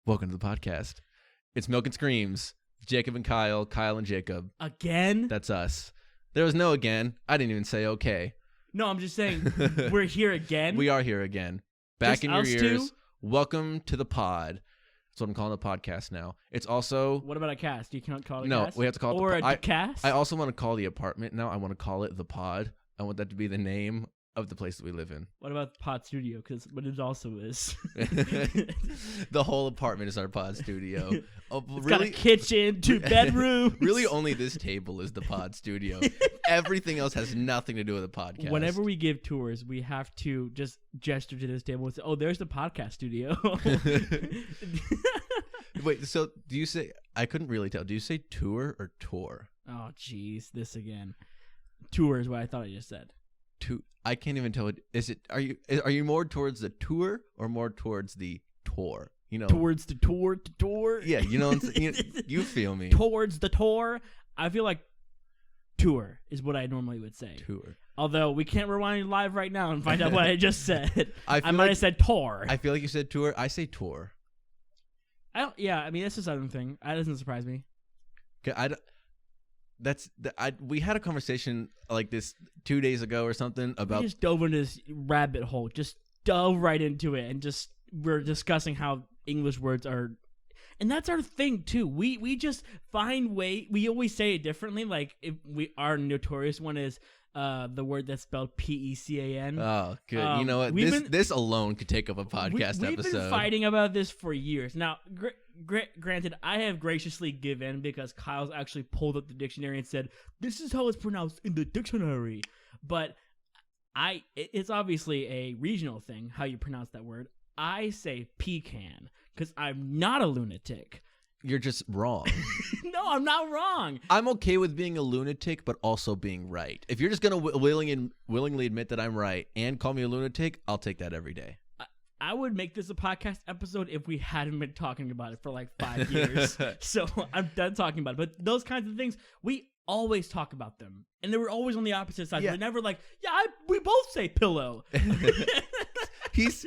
Welcome to the podcast. It's Milk and Screams. Jacob and Kyle, Kyle and Jacob. Again? That's us. There was no again. I didn't even say okay. No, I'm just saying we're here again. We are here again. Back Just in your us ears. two? Welcome to the pod. That's what I'm calling the podcast now. It's also... What about a cast? You cannot call it a No, cast? we have to call it or the pod. a cast? I also want to call the apartment now. I want to call it the pod. I want that to be the name of the place that we live in. What about the pod studio? Because what it also is. The whole apartment is our pod studio. Oh, It's got a kitchen, 2 bedrooms. Really, only this table is the pod studio. Everything else has nothing to do with the podcast. Whenever we give tours, we have to just gesture to this table and say, oh, there's the podcast studio. Wait, so do you say... I couldn't really tell. Do you say tour or tour? Oh, jeez. This again. Tour is what I thought I just said. I can't even tell. Is it? Are you more towards the tour or more towards the tour? You know, Towards the tour. Yeah, you know, you feel me. Towards the tour. I feel like tour is what I normally would say. Tour. Although we can't rewind live right now and find out what I just said. I might have said tour. I feel like you said tour. I say tour. Yeah, I mean, that's a southern thing. That doesn't surprise me. Okay, we had a conversation like this 2 days ago or something about... We just dove into this rabbit hole. Just dove right into it, and just we're discussing how English words are... And that's our thing, too. We just find way... We always say it differently. Like, our notorious one is the word that's spelled P-E-C-A-N. Oh, good. You know what? This alone could take up a podcast episode. We've been fighting about this for years. Now, granted, I have graciously given because Kyle's actually pulled up the dictionary and said, this is how it's pronounced in the dictionary. But it's obviously a regional thing, how you pronounce that word. I say pecan because I'm not a lunatic. You're just wrong. No, I'm not wrong. I'm okay with being a lunatic, but also being right. If you're just going to willingly admit that I'm right and call me a lunatic, I'll take that every day. I would make this a podcast episode if we hadn't been talking about it for like 5 years. So I'm done talking about it. But those kinds of things, we always talk about them. And they were always on the opposite side. Yeah. We're never like, we both say pillow. He's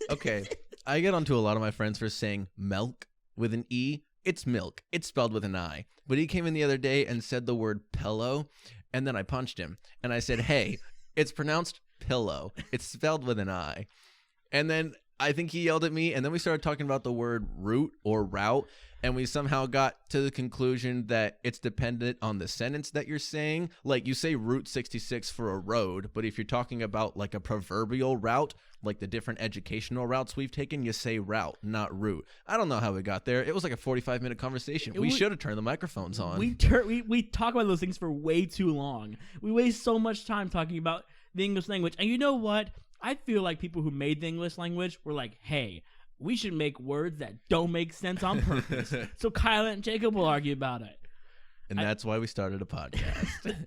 okay. I get onto a lot of my friends for saying milk with an E. It's milk. It's spelled with an I. But he came in the other day and said the word pillow, and then I punched him. And I said, hey, it's pronounced pillow. It's spelled with an I. And then I think he yelled at me, and then we started talking about the word route or route, and we somehow got to the conclusion that it's dependent on the sentence that you're saying. Like, you say Route 66 for a road, but if you're talking about like a proverbial route, like the different educational routes we've taken, you say route, not route. I don't know how we got there. It was like a 45-minute conversation. We should have turned the microphones on. We talk about those things for way too long. We waste so much time talking about the English language. And you know what? I feel like people who made the English language were like, hey, we should make words that don't make sense on purpose. So Kyle and Jacob will argue about it. And that's why we started a podcast.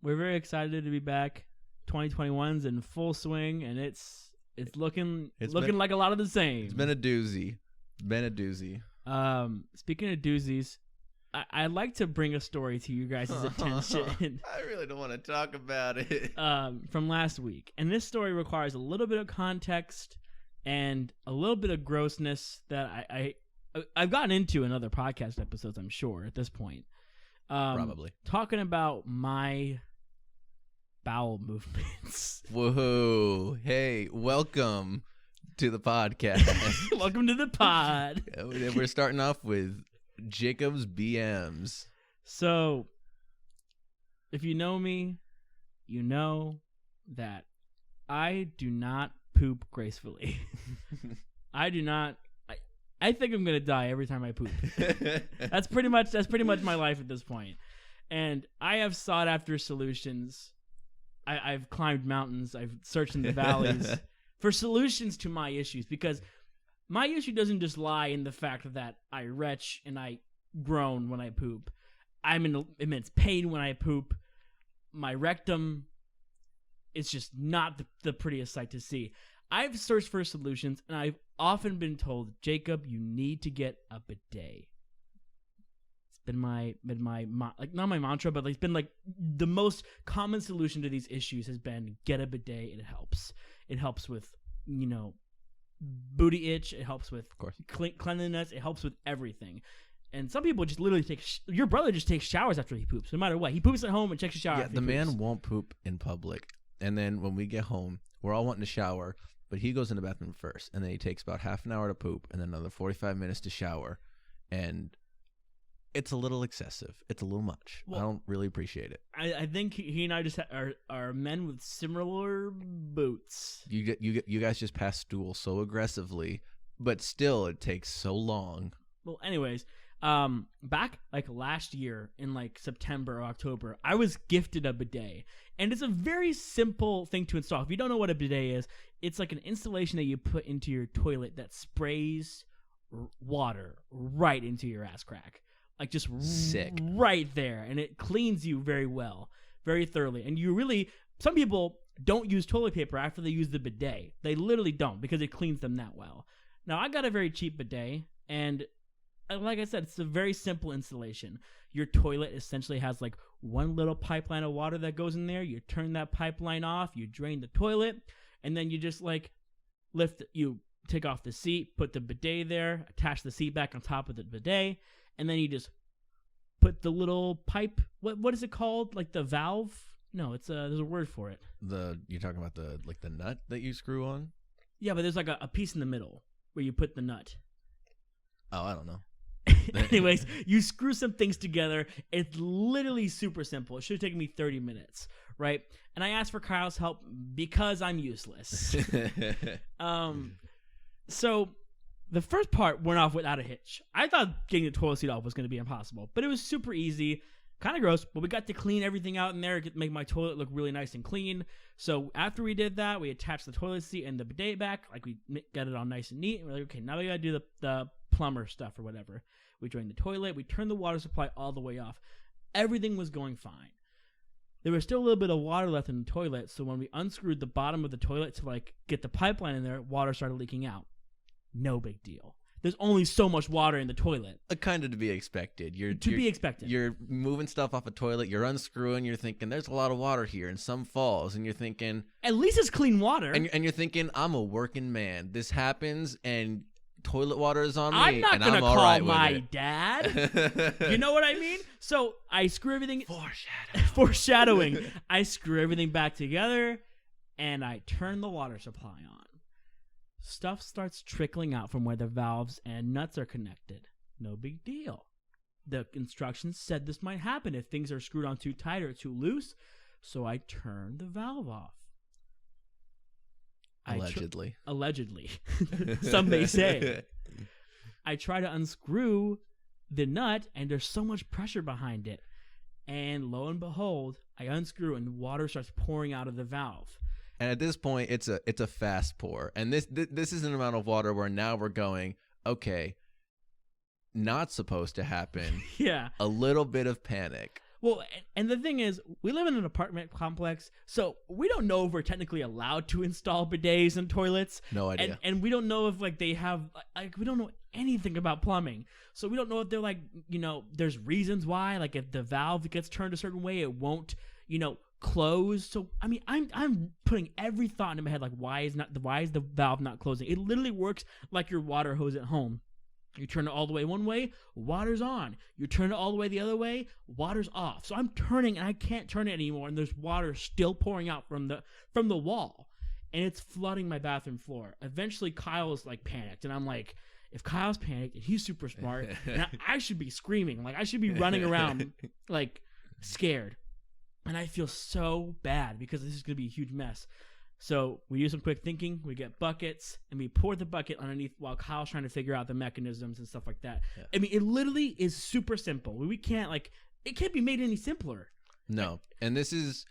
We're very excited to be back. 2021's in full swing, and it's looking like a lot of the same. It's been a doozy. Speaking of doozies, I'd like to bring a story to you guys' attention. I really don't want to talk about it. From last week. And this story requires a little bit of context and a little bit of grossness that I've gotten into in other podcast episodes, I'm sure, at this point. Probably. Talking about my bowel movements. Whoa. Hey, welcome to the podcast. Welcome to the pod. We're starting off with Jacob's BMs. So, if you know me, you know that I do not poop gracefully. I do not. I think I'm gonna die every time I poop. That's pretty much my life at this point. And I have sought after solutions. I've climbed mountains. I've searched in the valleys for solutions to my issues, because my issue doesn't just lie in the fact that I retch and I groan when I poop. I'm in immense pain when I poop. My rectum is just not the prettiest sight to see. I've searched for solutions, and I've often been told, Jacob, you need to get a bidet. It's been my like, not my mantra, but like, it's been like the most common solution to these issues has been get a bidet. It helps. It helps with, booty itch. It helps with Of course. Cleanliness. It helps with everything. And some people just literally your brother just takes showers after he poops, no matter what. He poops at home and checks the shower. Yeah, the man won't poop in public. And then when we get home, we're all wanting to shower, but he goes in the bathroom first, and then he takes about half an hour to poop, and then another 45 minutes to shower. And it's a little excessive. It's a little much. Well, I don't really appreciate it. I think he and I just are men with similar boots. You guys just pass stool so aggressively, but still it takes so long. Well, anyways, back like last year in like September or October, I was gifted a bidet, and it's a very simple thing to install. If you don't know what a bidet is, it's like an installation that you put into your toilet that sprays water right into your ass crack, like just sick right there, and it cleans you very well, very thoroughly. And some people don't use toilet paper after they use the bidet. They literally don't, because it cleans them that well. Now, I got a very cheap bidet, and like I said, it's a very simple installation. Your toilet essentially has like one little pipeline of water that goes in there. You turn that pipeline off, you drain the toilet, and then you just like you take off the seat, put the bidet there, attach the seat back on top of the bidet, and then you just put the little pipe. What is it called? Like the valve? No, there's a word for it. You're talking about the nut that you screw on? Yeah, but there's like a piece in the middle where you put the nut. Oh, I don't know. Anyways, you screw some things together. It's literally super simple. It should have taken me 30 minutes, right? And I asked for Kyle's help because I'm useless. So the first part went off without a hitch. I thought getting the toilet seat off was going to be impossible, but it was super easy. Kind of gross, but we got to clean everything out in there, make my toilet look really nice and clean. So after we did that, we attached the toilet seat and the bidet back. Like, we got it all nice and neat. And we're like, okay, now we got to do the plumber stuff or whatever. We drained the toilet. We turned the water supply all the way off. Everything was going fine. There was still a little bit of water left in the toilet, so when we unscrewed the bottom of the toilet to like get the pipeline in there, water started leaking out. No big deal. There's only so much water in the toilet. Kind of to be expected. You're moving stuff off a toilet. You're unscrewing. You're thinking, there's a lot of water here, and some falls. And you're thinking, at least it's clean water. And you're thinking, I'm a working man. This happens, and toilet water is on me. I'm not going to call my dad. You know what I mean? So I screw everything. Foreshadowing. I screw everything back together, and I turn the water supply on. Stuff starts trickling out from where the valves and nuts are connected. No big deal. The instructions said this might happen if things are screwed on too tight or too loose, so I turned the valve off. Allegedly. Allegedly. Some may say. I try to unscrew the nut, and there's so much pressure behind it. And lo and behold, I unscrew, and water starts pouring out of the valve. And at this point, it's a fast pour. And this is an amount of water where now we're going, okay, not supposed to happen. Yeah. A little bit of panic. Well, and the thing is, we live in an apartment complex, so we don't know if we're technically allowed to install bidets and toilets. No idea. And we don't know if like they have, like, we don't know anything about plumbing. So we don't know if they're like, there's reasons why, like if the valve gets turned a certain way, it won't, close. So I mean, I'm putting every thought into my head, like why is the valve not closing? It literally works like your water hose at home. You turn it all the way one way, water's on. You turn it all the way the other way, water's off. So I'm turning and I can't turn it anymore, and there's water still pouring out from the wall, and it's flooding my bathroom floor. Eventually Kyle is like panicked, and I'm like, if Kyle's panicked and he's super smart, and I should be screaming, like I should be running around like scared. And I feel so bad because this is going to be a huge mess. So we do some quick thinking. We get buckets, and we pour the bucket underneath while Kyle's trying to figure out the mechanisms and stuff like that. Yeah. I mean, it literally is super simple. We can't, it can't be made any simpler. No. And this is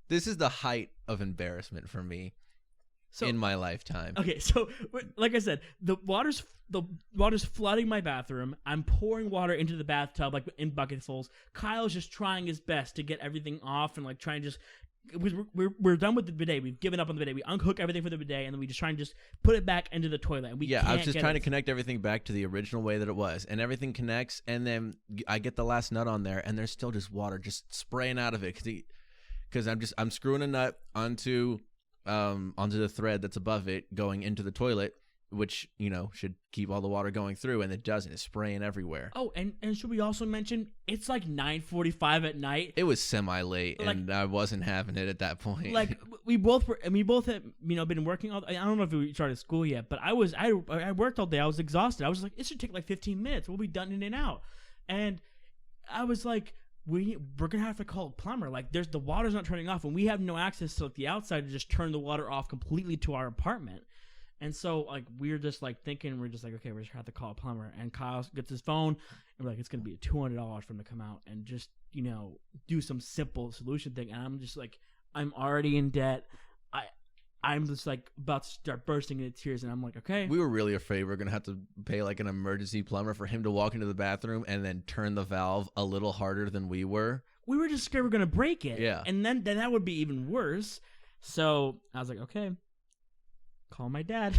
the height of embarrassment for me in my lifetime. Okay, so like I said, the water's flooding my bathroom. I'm pouring water into the bathtub like in bucketfuls. Kyle's just trying his best to get everything off and like trying to just. We're done with the bidet. We've given up on the bidet. We unhook everything for the bidet, and then we just try and just put it back into the toilet. And I was just trying to connect everything back to the original way that it was, and everything connects. And then I get the last nut on there, and there's still just water just spraying out of it because I'm screwing a nut onto the thread that's above it going into the toilet, which, should keep all the water going through, and it doesn't. It's spraying everywhere. Oh, and should we also mention, it's like 9:45 at night. It was semi-late, and I wasn't having it at that point. Like, we both had, been working I don't know if we started school yet, but I worked all day. I was exhausted. I was like, it should take like 15 minutes. We'll be done in and out. And I was like, we're gonna have to call a plumber. Like, the water's not turning off, and we have no access to like the outside to just turn the water off completely to our apartment. And so, like, we're just like thinking, we're just like, okay, we're just gonna have to call a plumber. And Kyle gets his phone, and we're like, it's gonna be $200 for him to come out and just do some simple solution thing. And I'm just like, I'm already in debt. I'm just like about to start bursting into tears, and I'm like, okay. We were really afraid we were gonna have to pay like an emergency plumber for him to walk into the bathroom and then turn the valve a little harder than we were. We were just scared we were gonna break it. Yeah. And then that would be even worse. So I was like, okay, call my dad.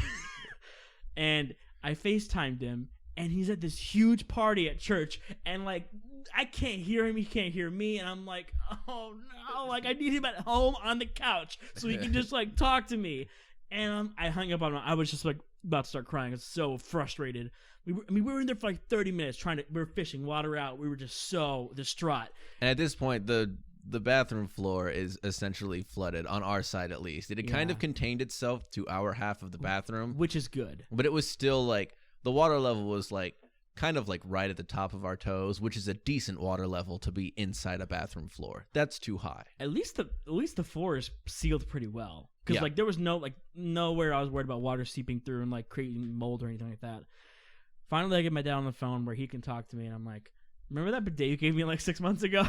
And I FaceTimed him, and he's at this huge party at church, and like, I can't hear him, he can't hear me, and I'm like, oh no, like, I need him at home on the couch so he can just like talk to me. And I hung up on him. I was just like about to start crying. I was so frustrated. We were in there for like 30 minutes we were fishing water out. We were just so distraught. And at this point, the bathroom floor is essentially flooded, on our side at least. It had kind of contained itself to our half of the bathroom, which is good. But it was still like, the water level was like kind of like right at the top of our toes, which is a decent water level to be inside a bathroom floor. That's too high. At least the floor is sealed pretty well, because like there was nowhere I was worried about water seeping through and like creating mold or anything like that. Finally, I get my dad on the phone where he can talk to me, and I'm like, remember that bidet you gave me like 6 months ago?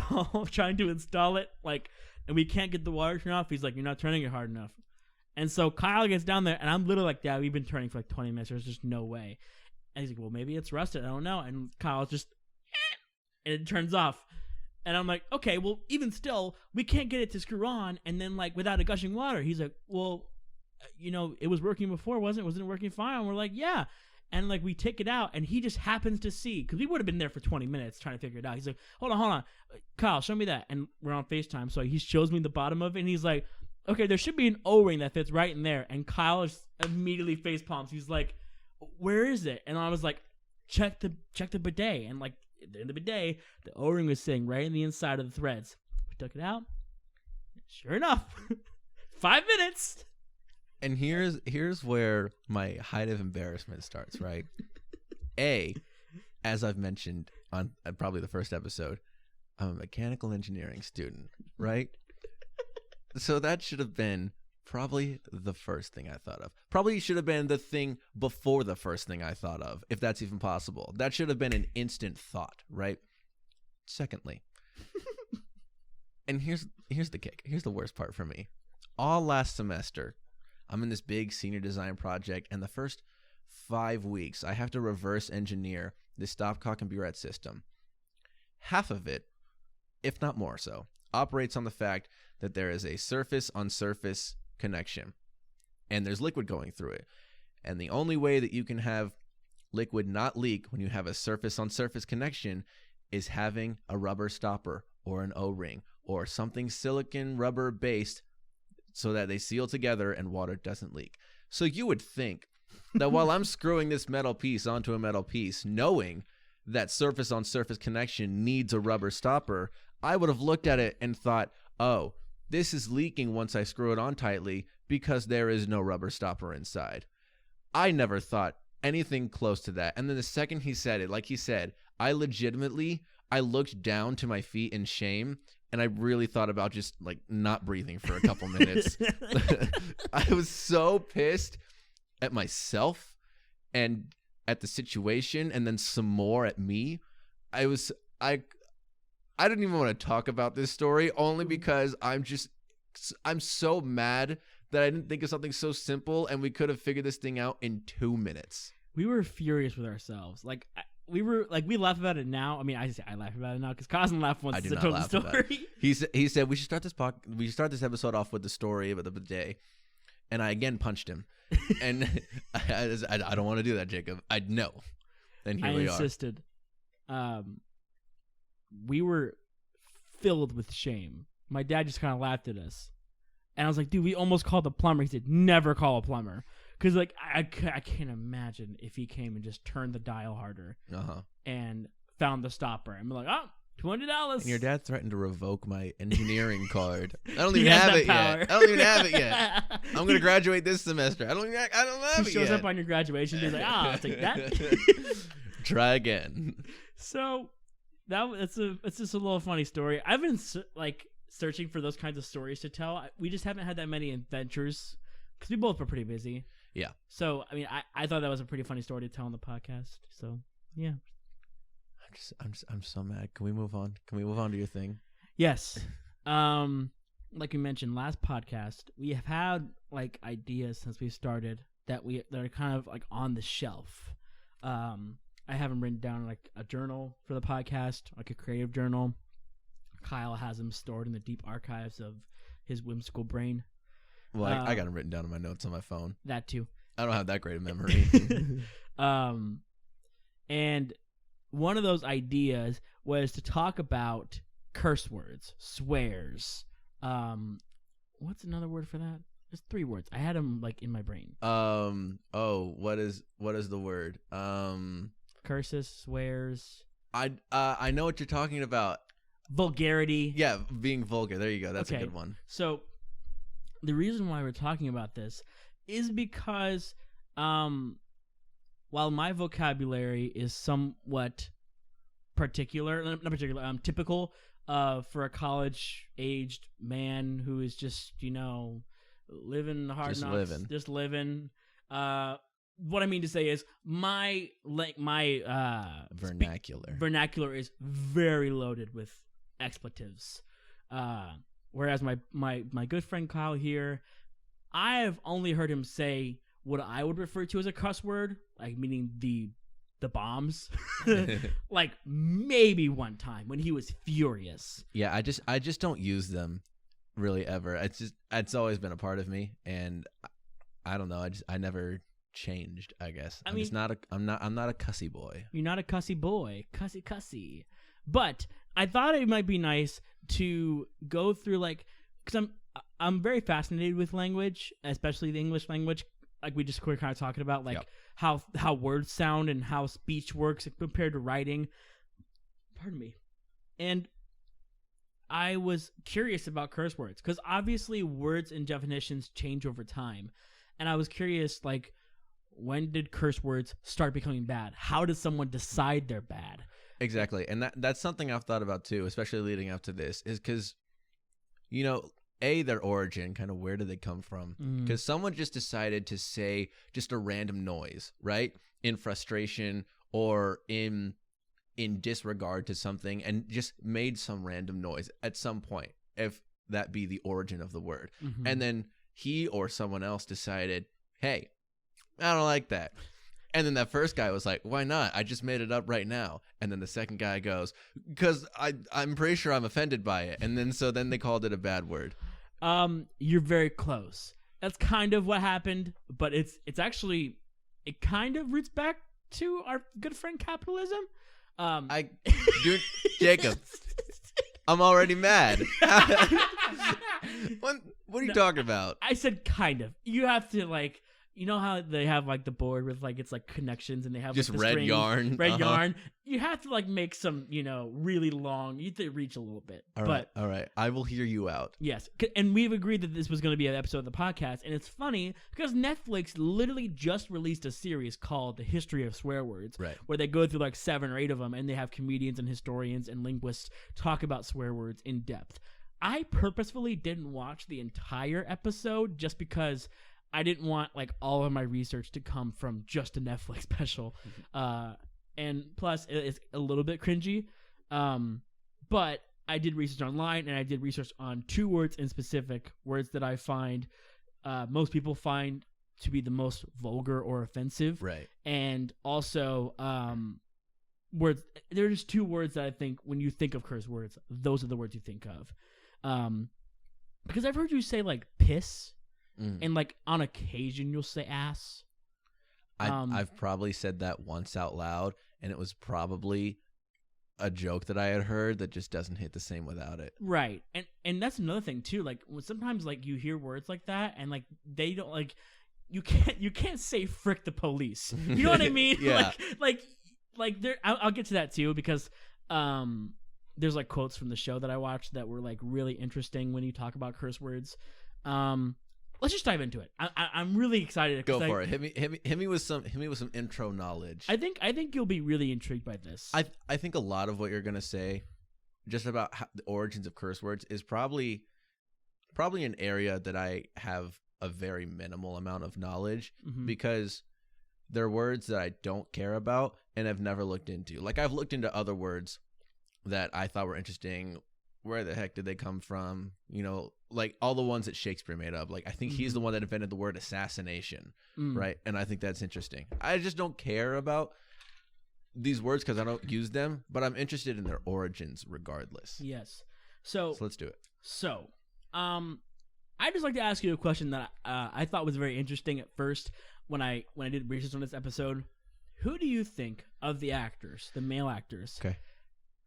Trying to install it, like, and we can't get the water turned off. He's like, you're not turning it hard enough. And so Kyle gets down there, and I'm literally like, Dad, we've been turning for like 20 minutes. There's just no way. And he's like, well, maybe it's rusted. I don't know. And Kyle's just, and it turns off. And I'm like, okay, well, even still, we can't get it to screw on. And then, like, without it gushing water, he's like, well, it was working before, wasn't it? Wasn't it working fine? And we're like, yeah. And, like, we take it out, and he just happens to see, because we would have been there for 20 minutes trying to figure it out. He's like, hold on. Kyle, show me that. And we're on FaceTime. So he shows me the bottom of it, and he's like, okay, there should be an O-ring that fits right in there. And Kyle just immediately face palms. He's like, where is it? And I was like, check the bidet. And like in the bidet, the O-ring was sitting right in the inside of the threads. We took it out. Sure enough, 5 minutes. And here's where my height of embarrassment starts, right? As I've mentioned on probably the first episode, I'm a mechanical engineering student, right? So that should have been probably the first thing I thought of. Probably should have been the thing before the first thing I thought of, if that's even possible. That should have been an instant thought, right? Secondly, and here's the kick. Here's the worst part for me. All last semester, I'm in this big senior design project, and the first 5 weeks, I have to reverse engineer this stopcock and burette system. Half of it, if not more so, operates on the fact that there is a surface-on-surface connection, and there's liquid going through it. And the only way that you can have liquid not leak when you have a surface-on-surface connection is having a rubber stopper or an O-ring or something silicon rubber based so that they seal together and water doesn't leak. So you would think that while I'm screwing this metal piece onto a metal piece, knowing that surface-on-surface connection needs a rubber stopper, I would have looked at it and thought, oh, this is leaking once I screw it on tightly because there is no rubber stopper inside. I never thought anything close to that. And then the second he said it, like he said, I looked down to my feet in shame, and I really thought about just like not breathing for a couple minutes. I was so pissed at myself and at the situation, and then some more at me. I didn't even want to talk about this story, only because I'm so mad that I didn't think of something so simple, and we could have figured this thing out in 2 minutes. We were furious with ourselves. Like, we laugh about it now. I mean, I laugh about it now because Cosmo laughed once I told the story. He said we should start this episode off with the story of the bidet, and I again punched him, and I don't want to do that, Jacob. I know, and here we are. I insisted. We were filled with shame. My dad just kind of laughed at us, and I was like, "Dude, we almost called the plumber." He said, "Never call a plumber." Because like I can't imagine if he came and just turned the dial harder and found the stopper. I'm like, oh, $20. And your dad threatened to revoke my engineering card. I don't even He has have that it power. yet. I don't even have it yet. I'm gonna graduate this semester. I don't have He it shows yet. up on your graduation day, like, I'll take that. Try again. So it's just a little funny story. I've been searching for those kinds of stories to tell. We just haven't had that many adventures because we both were pretty busy. Yeah. So I mean, I thought that was a pretty funny story to tell on the podcast. So yeah. I'm so mad. Can we move on? Can we move on to your thing? Yes. Like we mentioned last podcast, we have had like ideas since we started that are kind of like on the shelf. I haven't written down like a journal for the podcast, like a creative journal. Kyle has them stored in the deep archives of his whimsical brain. Well, I got them written down in my notes on my phone. That too. I don't have that great a memory. And one of those ideas was to talk about curse words, swears. What's another word for that? There's 3 words. I had them like in my brain. What is the word? Curses, swears. I know what you're talking about. Vulgarity. Yeah, being vulgar. There you go. That's okay. a good one. So the reason why we're talking about this is because while my vocabulary is somewhat typical for a college-aged man who is just, living hard just knocks, just living. What I mean to say is my vernacular is very loaded with expletives. Whereas my good friend Kyle here, I've only heard him say what I would refer to as a cuss word, like meaning the bombs, like maybe one time when he was furious. Yeah, I just don't use them really ever. It's always been a part of me, and I don't know. I never changed. I guess I'm not a cussy boy. You're not a cussy boy, cussy. But I thought it might be nice to go through because I'm very fascinated with language, especially the English language. Like we just were kind of talking about, yep. how words sound and how speech works compared to writing. Pardon me. And I was curious about curse words because obviously words and definitions change over time. And I was curious, when did curse words start becoming bad? How does someone decide they're bad? Exactly. And that's something I've thought about too, especially leading up to this, is because, their origin, kind of where did they come from? Because someone just decided to say just a random noise, right? In frustration or in disregard to something, and just made some random noise at some point, if that be the origin of the word. Mm-hmm. And then he or someone else decided, hey, I don't like that. And then that first guy was like, why not? I just made it up right now. And then the second guy goes, because I'm pretty sure I'm offended by it. And then they called it a bad word. You're very close. That's kind of what happened, but it's actually, it kind of roots back to our good friend capitalism. Dude, Jacob, I'm already mad. What are you talking about? I said kind of. You have to you know how they have the board with it's connections and they have just red string, yarn. Yarn. You have to make some really long. You have to reach a little bit. All right. I will hear you out. Yes, and we've agreed that this was going to be an episode of the podcast, and it's funny because Netflix literally just released a series called The History of Swear Words, right? Where they go through 7 or 8 of them, and they have comedians and historians and linguists talk about swear words in depth. I purposefully didn't watch the entire episode just because I didn't want all of my research to come from just a Netflix special. And plus it's a little bit cringy. But I did research online, and I did research on 2 words in specific, words that I find most people find to be the most vulgar or offensive. Right. And also words, there's 2 words that I think when you think of curse words, those are the words you think of. Because I've heard you say piss. And on occasion you'll say ass. I've probably said that once out loud, and it was probably a joke that I had heard that just doesn't hit the same without it. Right. And that's another thing too. When sometimes you hear words like that, and they don't you can't say frick the police. You know what I mean? Yeah. Like there. I'll get to that too because there's like quotes from the show that I watched that were like really interesting when you talk about curse words. Let's just dive into it. I'm really excited. Go for it. Hit me with some intro knowledge. I think you'll be really intrigued by this. I think a lot of what you're gonna say, just about the origins of curse words, is probably an area that I have a very minimal amount of knowledge, because they're words that I don't care about and have never looked into. Like, I've looked into other words that I thought were interesting. Where the heck did they come from? You know, like all the ones that Shakespeare made up. Like, I think he's the one that invented the word assassination, right? And I think that's interesting. I just don't care about these words because I don't use them, but I'm interested in their origins regardless. Yes. So let's do it. So, I'd just like to ask you a question that I thought was very interesting at first when I did research on this episode. Who do you think of the actors, the male actors,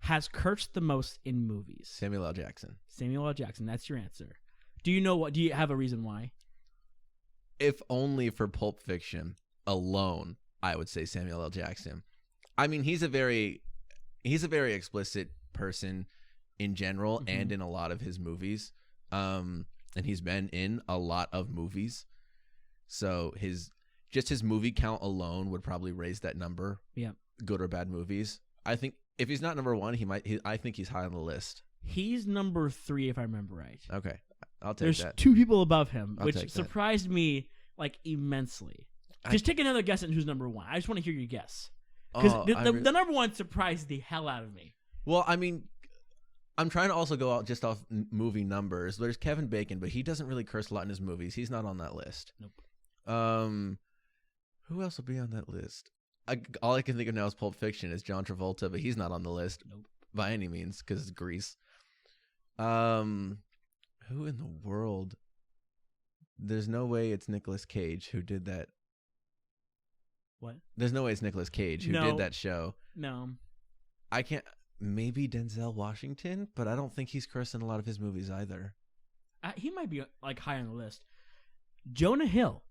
has cursed the most in movies? Samuel L. Jackson. Samuel L. Jackson. That's your answer. Do you have a reason why? If only for Pulp Fiction alone, I would say Samuel L. Jackson. I mean, he's a very explicit person in general and in a lot of his movies. And he's been in a lot of movies. So his movie count alone would probably raise that number. Yeah. Good or bad movies. I think if he's not number one, I think he's high on the list. He's number 3 if I remember right. Okay. I'll take There's that. 2 people above him, which surprised me like immensely. Just take another guess at who's number 1. I just want to hear your guess. Because the number 1 surprised the hell out of me. Well, I mean, I'm trying to also go out just off movie numbers. There's Kevin Bacon, but he doesn't really curse a lot in his movies. He's not on that list. Nope. Who else will be on that list? All I can think of now is Pulp Fiction is John Travolta, but he's not on the list. Nope. By any means, because it's Grease. Who in the world? There's no way it's Nicolas Cage who did that. What? There's no way it's Nicolas Cage who did that show. No. I can't. Maybe Denzel Washington, but I don't think he's cursed in a lot of his movies either. He might be like high on the list. Jonah Hill.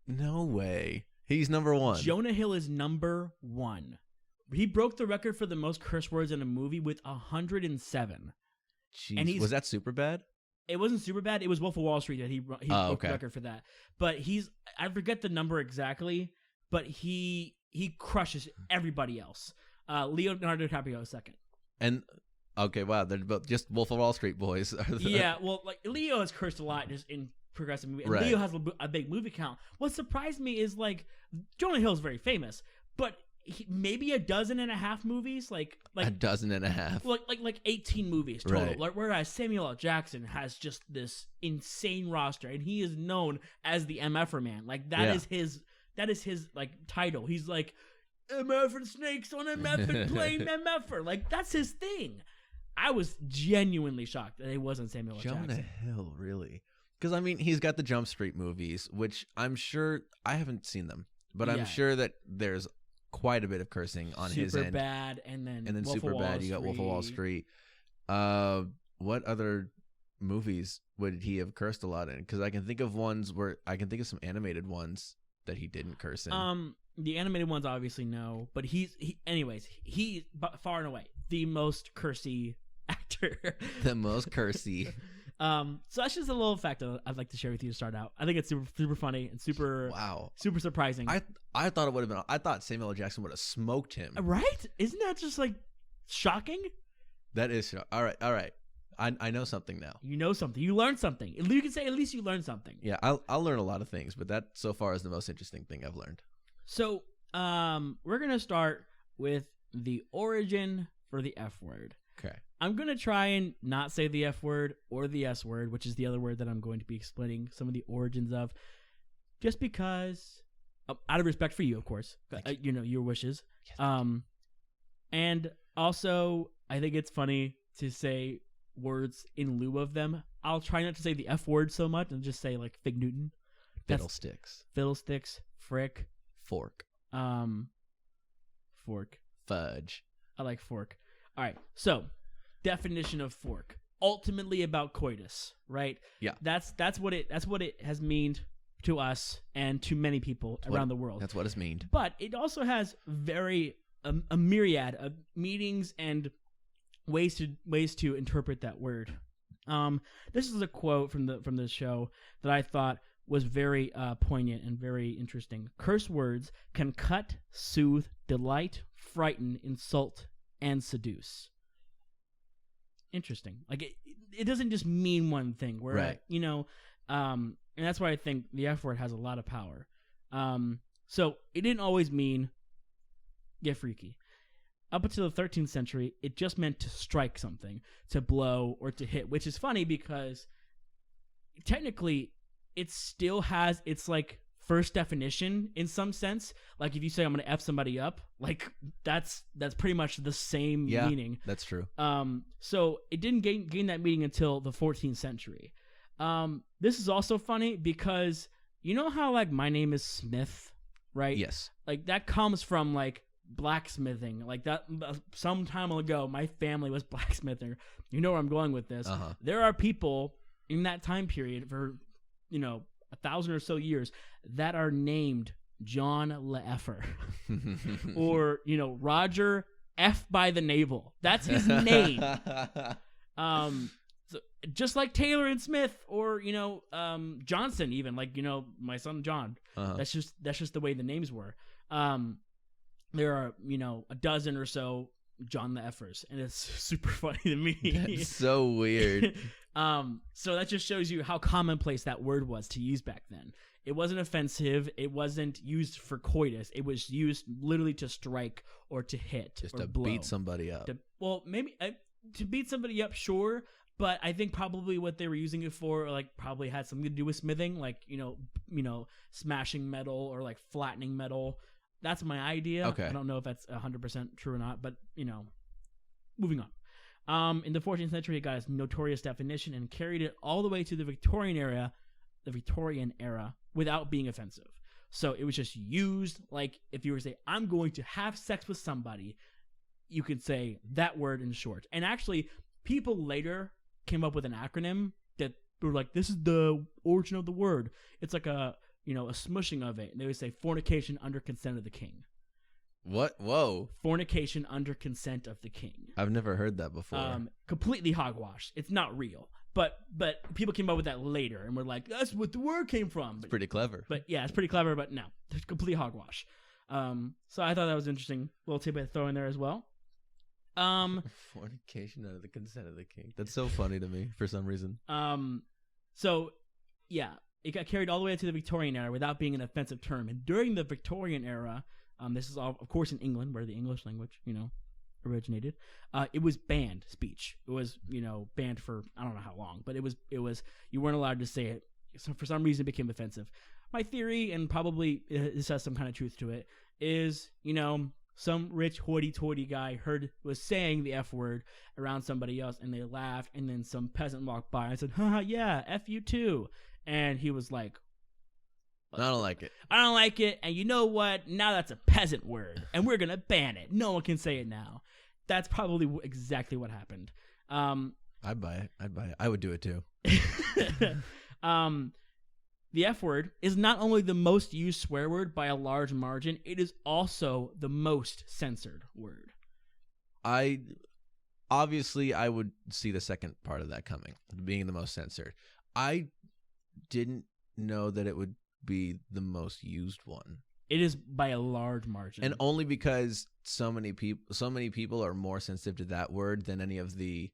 No way. He's number 1. Jonah Hill is number 1. He broke the record for the most curse words in a movie with 107. Jeez. And was that Superbad? It wasn't Superbad. It was Wolf of Wall Street that he broke the record for that. But I forget the number exactly, but he crushes everybody else. Leonardo DiCaprio is second. And okay, wow, they're both just Wolf of Wall Street boys. Yeah, well, like Leo has cursed a lot just in progressive movie, and Leo has a big movie count. What surprised me is like Jonah Hill is very famous, but maybe 12.5 movies, like 12.5, like 18 movies total. Right. Whereas Samuel L. Jackson has just this insane roster, and he is known as the MFer man. Like that is his like title. He's like MF and snakes on MF and playing MFer. Like that's his thing. I was genuinely shocked that it wasn't Samuel L. Jackson. Jonah Hill, really? Because, I mean, he's got the Jump Street movies, which I'm sure – I haven't seen them, but I'm sure that there's quite a bit of cursing on his end. Superbad, and then Superbad, you got Wolf of Wall Street. What other movies would he have cursed a lot in? Because I can think of some animated ones that he didn't curse in. The animated ones, obviously, no. But he's far and away the most cursy actor. The most cursy. So that's just a little fact I'd like to share with you to start out. I think it's super, super funny and super surprising. I thought it would have been. I thought Samuel L. Jackson would have smoked him. Right? Isn't that just like shocking? That is all right. I know something now. You know something. You learned something. You can say at least you learned something. Yeah, I'll learn a lot of things, but that so far is the most interesting thing I've learned. So, we're gonna start with the origin for the F word. Okay. I'm going to try and not say the F word or the S word, which is the other word that I'm going to be explaining some of the origins of, just because, out of respect for you, of course, your wishes. Yes, and also, I think it's funny to say words in lieu of them. I'll try not to say the F word so much and just say, like, Fig Newton. Fiddlesticks. Frick. Fork. Fork. Fudge. I like fork. All right, so definition of fork. Ultimately about coitus, right? Yeah. That's what it has meant to us and to many people around the world. That's what it's meant. But it also has very a myriad of meanings and ways to interpret that word. This is a quote from the show that I thought was very poignant and very interesting. Curse words can cut, soothe, delight, frighten, insult, and seduce. Interesting. Like it doesn't just mean one thing. Where right. And that's why I think the F word has a lot of power. So it didn't always mean get freaky. Up until the 13th century, it just meant to strike something, to blow, or to hit, which is funny because technically it still has its like first definition in some sense. Like if you say I'm going to F somebody up, like that's pretty much the same meaning. That's true. So it didn't gain that meaning until the 14th century. This is also funny because you know how like my name is Smith, right? Yes. Like that comes from like blacksmithing. Like that some time ago my family was blacksmithing. You know where I'm going with this. There are people in that time period for 1,000 or so years that are named John Leeffer or Roger F by the navel. That's his name. So just like Taylor and Smith or Johnson, even like my son John. That's just the way the names were. There are a dozen or so John Leeffers, and it's super funny to me. That's so weird. So that just shows you how commonplace that word was to use back then. It wasn't offensive. It wasn't used for coitus. It was used literally to strike or to hit, just or to blow. beat somebody up. Maybe to beat somebody up, sure. But I think probably what they were using it for, like, probably had something to do with smithing, like smashing metal or like flattening metal. That's my idea. Okay. I don't know if that's 100% true or not, but moving on. In the 14th century, it got its notorious definition and carried it all the way to the Victorian era without being offensive. So it was just used like if you were to say, I'm going to have sex with somebody, you could say that word in short. And actually, people later came up with an acronym that were like, this is the origin of the word. It's like a smushing of it. And they would say fornication under consent of the king. What? Whoa. Fornication under consent of the king. I've never heard that before. Completely hogwash. It's not real. But people came up with that later and were like, that's what the word came from. It's pretty clever. But yeah, it's pretty clever, but no. It's complete hogwash. So I thought that was interesting. Little tidbit to throw in there as well. Fornication under the consent of the king. That's so funny to me for some reason. So yeah, it got carried all the way to the Victorian era without being an offensive term. And during the Victorian era, this is all, of course, in England, where the English language, originated. It was banned speech. It was, banned for I don't know how long, but it was you weren't allowed to say it. So for some reason, it became offensive. My theory, and probably this has some kind of truth to it, is some rich hoity-toity guy was saying the F word around somebody else, and they laughed, and then some peasant walked by and said, haha, yeah, F you too. And he was like, I don't like it. I don't like it, and you know what? Now that's a peasant word, and we're going to ban it. No one can say it now. That's probably exactly what happened. I'd buy it. I would do it too. The F word is not only the most used swear word by a large margin, it is also the most censored word. Obviously, I would see the second part of that coming, being the most censored. I didn't know that it would be the most used one. It is by a large margin. And only because so many people are more sensitive to that word than any of the,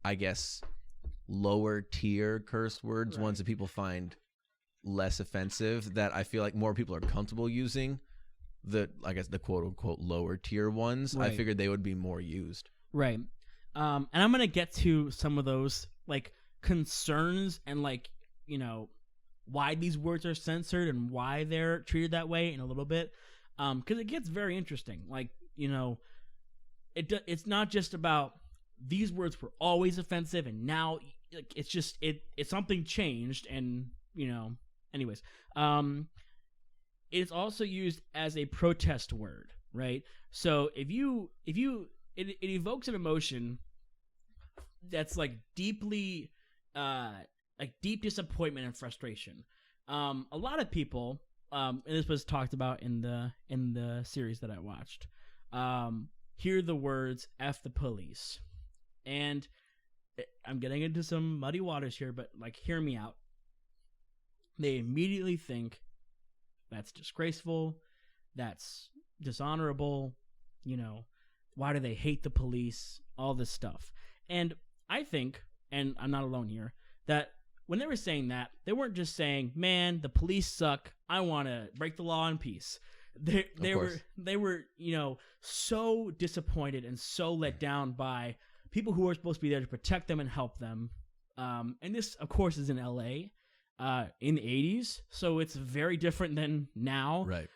I guess, lower tier curse words, right. Ones that people find less offensive, that I feel like more people are comfortable using the quote unquote lower tier ones. Right. I figured they would be more used. Right. And I'm going to get to some of those like concerns and like, why these words are censored and why they're treated that way in a little bit. Cause it gets very interesting. Like, it's not just about these words were always offensive and now like, it's just, it's something changed and, anyways, it's also used as a protest word, right? So it evokes an emotion that's like deeply, like deep disappointment and frustration. A lot of people, and this was talked about in the series that I watched, hear the words "F the police," and I'm getting into some muddy waters here, but like, hear me out. They immediately think that's disgraceful, that's dishonorable, why do they hate the police, all this stuff. And I think, and I'm not alone here, that when they were saying that, they weren't just saying, man, the police suck, I want to break the law in peace. They were so disappointed and so let down by people who are supposed to be there to protect them and help them. And this, of course, is in LA in the 80s, so it's very different than now. Right.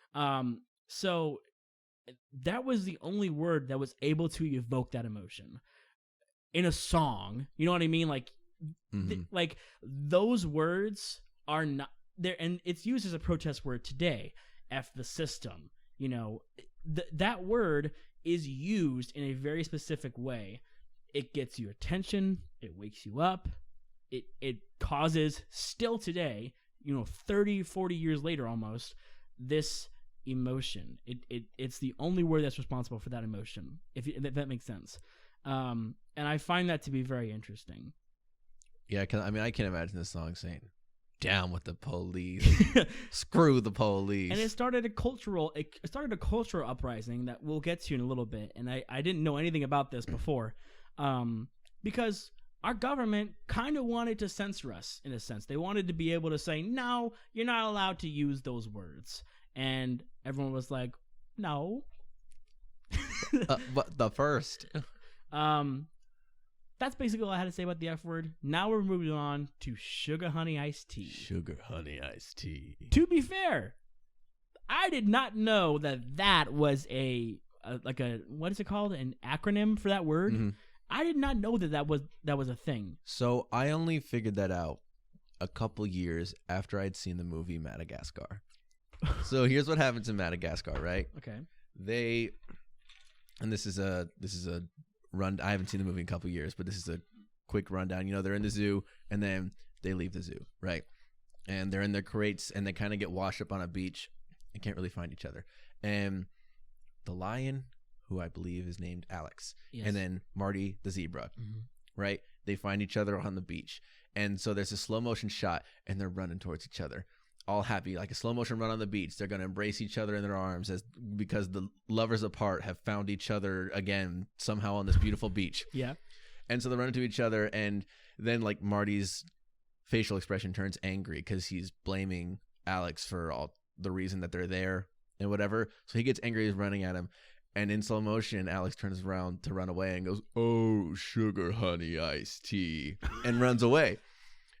So that was the only word that was able to evoke that emotion in a song. You know what I mean? Like, like those words are not there, and it's used as a protest word today. F the system. That word is used in a very specific way. It gets your attention. It wakes you up. It causes, still today, 30, 40 years later almost, this emotion. It's the only word that's responsible for that emotion, if that makes sense. And I find that to be very interesting. Yeah, I can imagine this song saying, "Down with the police, screw the police." And it started a cultural uprising that we'll get to in a little bit. And I didn't know anything about this before, because our government kind of wanted to censor us in a sense. They wanted to be able to say, no, you're not allowed to use those words. And everyone was like, no. But the first. That's basically all I had to say about the F word. Now we're moving on to Sugar Honey Iced Tea. Sugar Honey Iced Tea. To be fair, I did not know that was what is it called? An acronym for that word? Mm-hmm. I did not know that was a thing. So I only figured that out a couple years after I'd seen the movie Madagascar. So here's what happens in Madagascar, right? Okay. And this is a run. I haven't seen the movie in a couple years, but this is a quick rundown. They're in the zoo, and then they leave the zoo, right? And they're in their crates, and they kind of get washed up on a beach and can't really find each other. And the lion, who I believe is named Alex, yes, and then Marty the zebra, right? They find each other on the beach. And so there's a slow motion shot, and they're running towards each other, all happy, like a slow motion run on the beach. They're going to embrace each other in their arms because the lovers apart have found each other again somehow on this beautiful beach. Yeah. And so they run into each other, and then like Marty's facial expression turns angry because he's blaming Alex for all the reason that they're there and whatever. So he gets angry, he's running at him. And in slow motion, Alex turns around to run away and goes, "Oh, sugar honey iced tea," and runs away.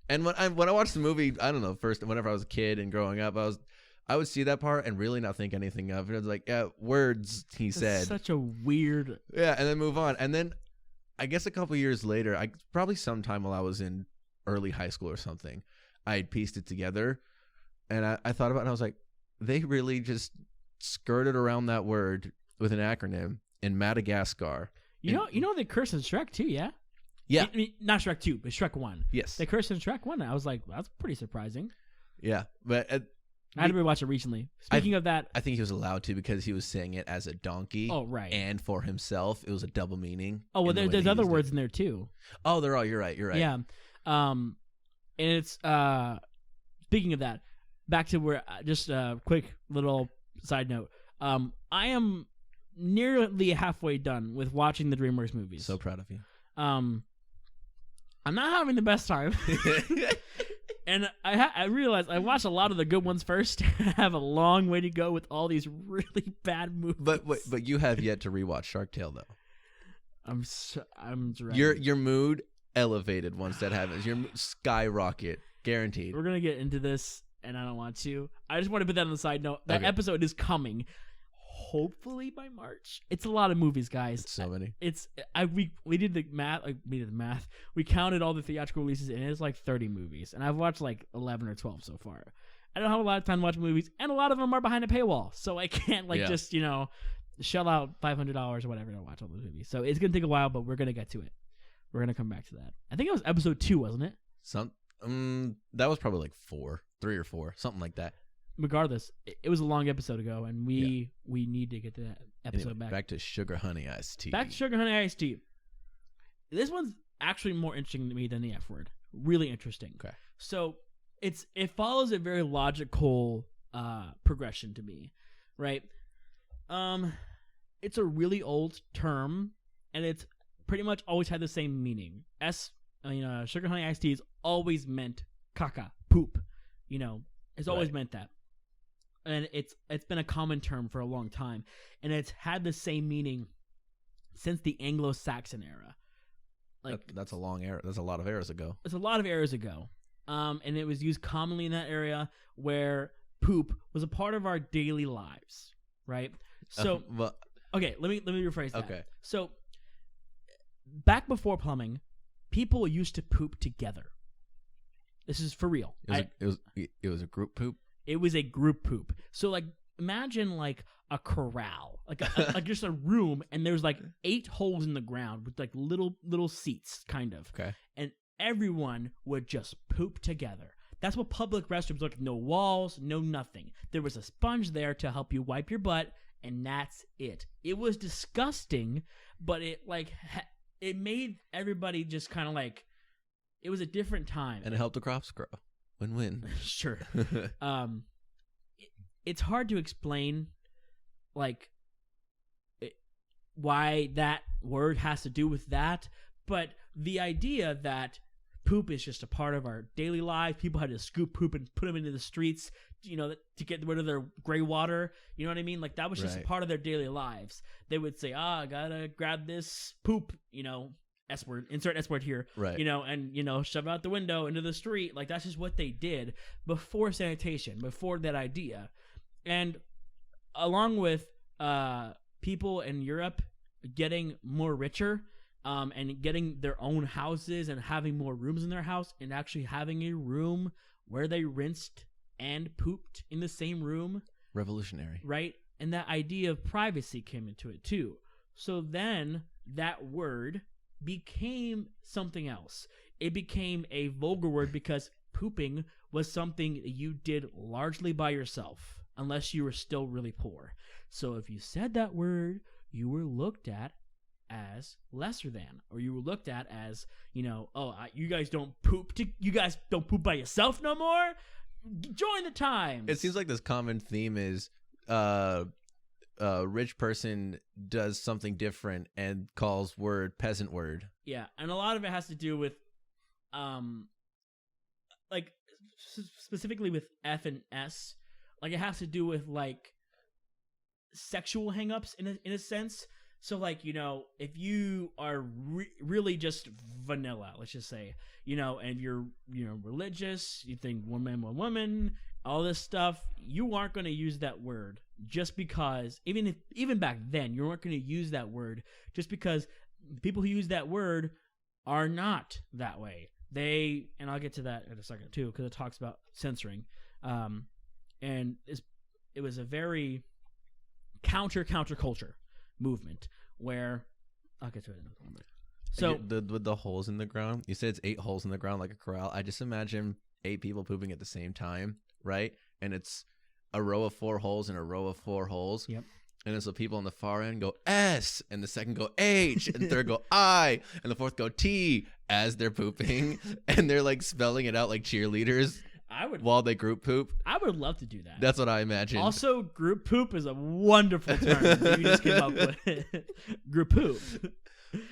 And when I watched the movie, I don't know, first, whenever I was a kid and growing up, I would see that part and really not think anything of it. I was like, yeah, words, he said. Such a weird. Yeah, and then move on. And then I guess a couple years later, probably sometime while I was in early high school or something, I had pieced it together. And I thought about it, and I was like, they really just skirted around that word with an acronym in Madagascar. You know they curse in Shrek too, yeah? Yeah. I mean, not Shrek 2, but Shrek 1. Yes. They curse in Shrek 1. I was like, well, that's pretty surprising. Yeah. But I had to rewatch it recently. Speaking of that, I think he was allowed to because he was saying it as a donkey. Oh, right. And for himself. It was a double meaning. Oh, well, there's other words in there too. Oh, there are. You're right. Yeah. And it's, speaking of that, back to where, just a quick little side note. I am nearly halfway done with watching the DreamWorks movies. So proud of you. I'm not having the best time. And I realized I watched a lot of the good ones first. I have a long way to go with all these really bad movies. But you have yet to rewatch Shark Tale though. I'm dreading. Your mood elevated once that happens. Your skyrocket, guaranteed. We're gonna get into this, and I don't want to. I just want to put that on the side note. That episode is coming. Hopefully by March. It's a lot of movies, guys. It's so many. We did the math. We counted all the theatrical releases, and it's like 30 movies. And I've watched like 11 or 12 so far. I don't have a lot of time to watch movies, and a lot of them are behind a paywall, so I can't just shell out $500 or whatever to watch all those movies. So it's gonna take a while, but we're gonna get to it. We're gonna come back to that. I think it was episode 2, wasn't it? That was probably like 4. 3 or 4, something like that. Regardless, it was a long episode ago, and we need to get to that episode Anyway, back. back to sugar honey iced tea. Back to sugar honey iced tea. This one's actually more interesting to me than the F word. Really interesting. Okay. So it follows a very logical progression to me, right? It's a really old term, and it's pretty much always had the same meaning. Sugar honey iced tea has always meant caca, poop. It's always meant that. And it's been a common term for a long time, and it's had the same meaning since the Anglo-Saxon era. That's a long era. That's a lot of eras ago. It's a lot of eras ago, and it was used commonly in that area where poop was a part of our daily lives, right? So, okay, let me rephrase that. Okay. So, back before plumbing, people used to poop together. This is for real. It was a group poop. It was a group poop. So imagine a corral, like just a room, and there's 8 holes in the ground with little seats, kind of. Okay. And everyone would just poop together. That's what public restrooms look like. No walls, no nothing. There was a sponge there to help you wipe your butt, and that's it. It was disgusting, but it made everybody just kind of it was a different time. And it helped the crops grow. Win-win. Sure. It's hard to explain, why that word has to do with that, but the idea that poop is just a part of our daily life. People had to scoop poop and put them into the streets, to get rid of their gray water. You know what I mean? That was just a part of their daily lives. They would say, I gotta grab this poop, S word, insert S word here, right? And shove it out the window into the street. That's just what they did before sanitation, before that idea. And along with people in Europe getting more richer, and getting their own houses and having more rooms in their house, and actually having a room where they rinsed and pooped in the same room. Revolutionary, right? And that idea of privacy came into it too. So then that word became something else. It became a vulgar word because pooping was something you did largely by yourself, unless you were still really poor. So if you said that word, you were looked at as lesser than, or you were looked at as, you guys don't poop by yourself no more. Join the times. It seems like this common theme is rich person does something different and calls word peasant word. Yeah, and a lot of it has to do with, specifically with F and S. It has to do with sexual hangups in a sense. So if you are really just vanilla, let's just say, and you're religious, you think one man, one woman, all this stuff, you aren't going to use that word just because, even back then, you weren't going to use that word just because people who use that word are not that way. And I'll get to that in a second too, because it talks about censoring. And it was a very counterculture movement where I'll get to it in a moment. So with the holes in the ground, you said it's 8 holes in the ground like a corral. I just imagine 8 people pooping at the same time, right? And it's a row of 4 holes and a row of 4 holes. Yep. And then so people on the far end go S, and the second go H, and the third go I, and the fourth go T as they're pooping, and they're spelling it out like cheerleaders. While they group poop. I would love to do that. That's what I imagine. Also, group poop is a wonderful term that you just came up with. Group poop.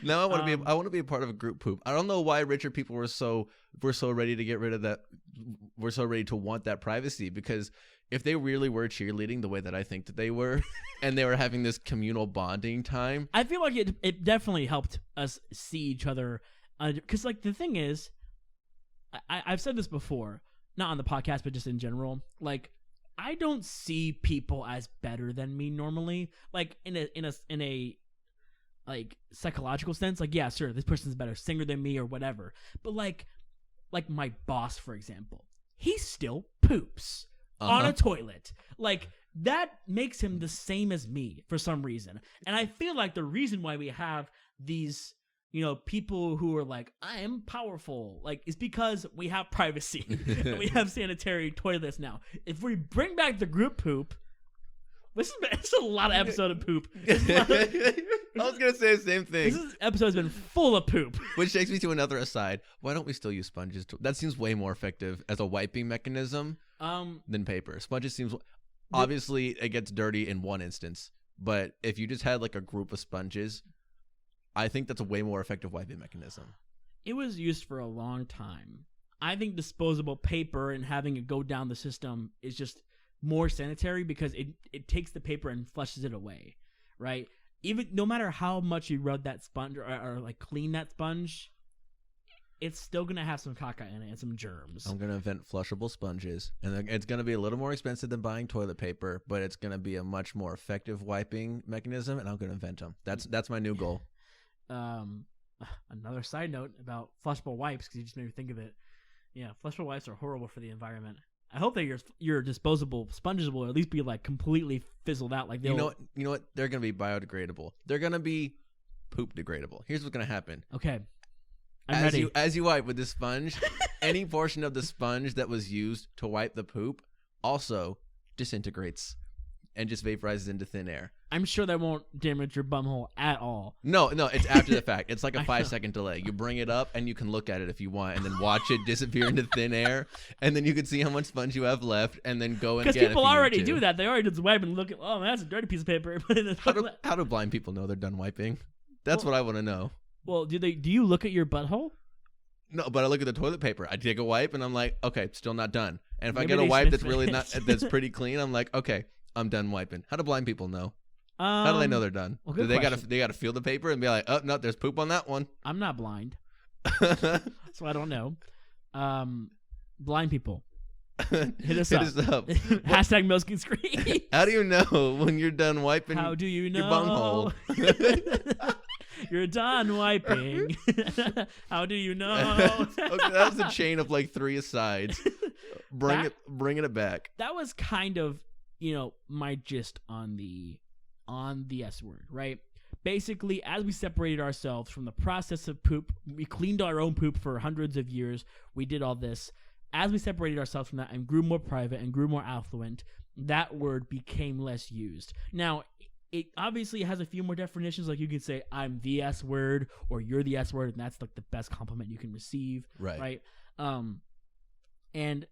Now I want to be a part of a group poop. I don't know why richer people were so ready to get rid of that. We're so ready to want that privacy, because if they really were cheerleading the way that I think that they were, and they were having this communal bonding time, I feel like it definitely helped us see each other. Because the thing is, I've said this before. Not on the podcast, but just in general. I don't see people as better than me normally. In a psychological sense. Yeah, sure, this person's a better singer than me or whatever. But my boss, for example, he still poops on a toilet. That makes him the same as me for some reason. And I feel like the reason why we have these people who are like, I am powerful. Like, it's because we have privacy. And we have sanitary toilets now. If we bring back the group poop, it's a lot of episode of poop. I was going to say the same thing. This episode's been full of poop. Which takes me to another aside. Why don't we still use sponges? That seems way more effective as a wiping mechanism than paper. Sponges seems... Obviously, it gets dirty in one instance. But if you just had like a group of sponges... I think that's a way more effective wiping mechanism. It was used for a long time. I think disposable paper and having it go down the system is just more sanitary because it takes the paper and flushes it away, right? Even no matter how much you rub that sponge or like clean that sponge, it's still gonna have some caca in it and some germs. I'm gonna invent flushable sponges, and it's gonna be a little more expensive than buying toilet paper, but it's gonna be a much more effective wiping mechanism, and I'm gonna invent them. That's my new goal. Another side note about flushable wipes, because you just made me think of it. Yeah, flushable wipes are horrible for the environment. I hope that your disposable sponges will at least be like completely fizzled out. Like you know what? They're gonna be biodegradable. They're gonna be poop degradable. Here's what's gonna happen. Okay, I'm ready. As you wipe with this sponge, any portion of the sponge that was used to wipe the poop also disintegrates and just vaporizes into thin air. I'm sure that won't damage your bumhole at all. No, it's after the fact. It's like a 5-second delay. You bring it up and you can look at it if you want, and then watch it disappear into thin air, and then you can see how much sponge you have left, and then go and get it. Because people already do that. They already just wipe and look at, oh, that's a dirty piece of paper. How do blind people know they're done wiping? That's what I want to know. Well, do you look at your butthole? No, but I look at the toilet paper. I take a wipe, and I'm like, okay, still not done. And if Maybe I get a wipe that's really finished. that's pretty clean, I'm like, okay, I'm done wiping. How do blind people know? How do they know they're done? Well, Do they question. gotta feel the paper and be like, oh no, there's poop on that one. I'm not blind, so I don't know. Blind people, hit us up. Hashtag milking screen. How do you know when you're done wiping? How do you know? Your bunghole. You're done wiping. How do you know? Okay, that was a chain of like 3 asides. Bringing it back. That was kind of my gist on the S word, right? Basically, as we separated ourselves from the process of poop, we cleaned our own poop for hundreds of years. We did all this. As we separated ourselves from that and grew more private and grew more affluent, that word became less used. Now, it obviously has a few more definitions. Like you could say, I'm the S word, or you're the S word, and that's like the best compliment you can receive. Right. And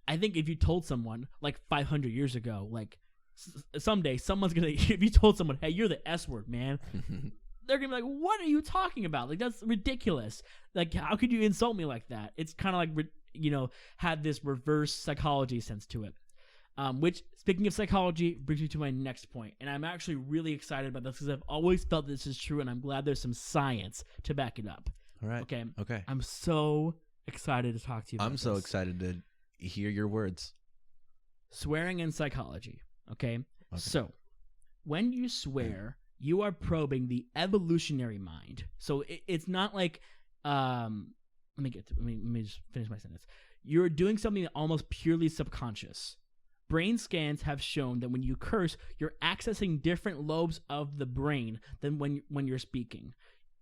I think if you told someone like 500 years ago, like someday someone's gonna, if you told someone, hey, you're the S word, man, they're gonna be like, what are you talking about? Like, that's ridiculous. Like, how could you insult me like that? It's kind of like, had this reverse psychology sense to it. Which, speaking of psychology, brings me to my next point. And I'm actually really excited about this because I've always felt this is true, and I'm glad there's some science to back it up. All right. Okay. Okay. I'm so excited to talk to you about I'm so excited to hear your words. Swearing and psychology. Okay? So, when you swear, you are probing the evolutionary mind. So, it's not like, let me just finish my sentence. You're doing something almost purely subconscious. Brain scans have shown that when you curse, you're accessing different lobes of the brain than when you're speaking,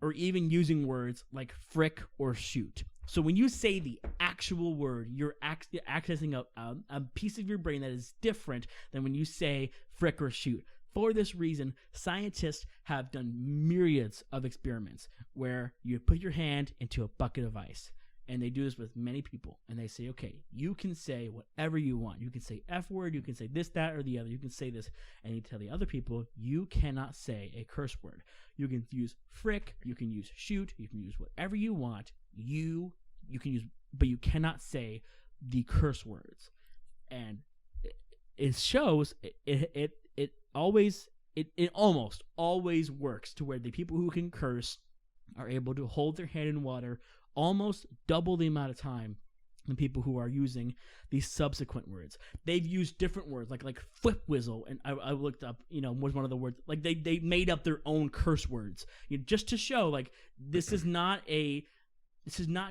or even using words like frick or shoot. So when you say the actual word, you're accessing a piece of your brain that is different than when you say frick or shoot. For this reason, scientists have done myriads of experiments where you put your hand into a bucket of ice. And they do this with many people. And they say, okay, you can say whatever you want. You can say F word. You can say this, that, or the other. You can say this. And you tell the other people, you cannot say a curse word. You can use frick. You can use shoot. You can use whatever you want. You can use, but you cannot say the curse words. And it shows it almost always works to where the people who can curse are able to hold their hand in water almost double the amount of time than people who are using these subsequent words. They've used different words like flip whistle, and I looked up, was one of the words. Like they made up their own curse words, just to show like this is not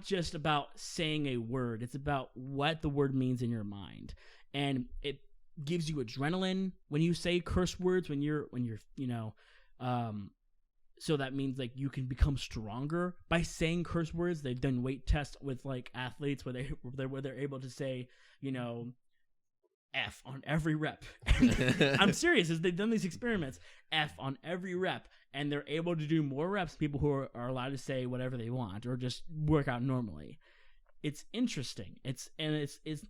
just about saying a word. It's about what the word means in your mind, and it gives you adrenaline when you say curse words. When you're So that means like you can become stronger by saying curse words. They've done weight tests with like athletes where they're able to say, you know, F on every rep. I'm serious. They've done these experiments, F on every rep, and they're able to do more reps. People who are allowed to say whatever they want or just work out normally. It's interesting. It's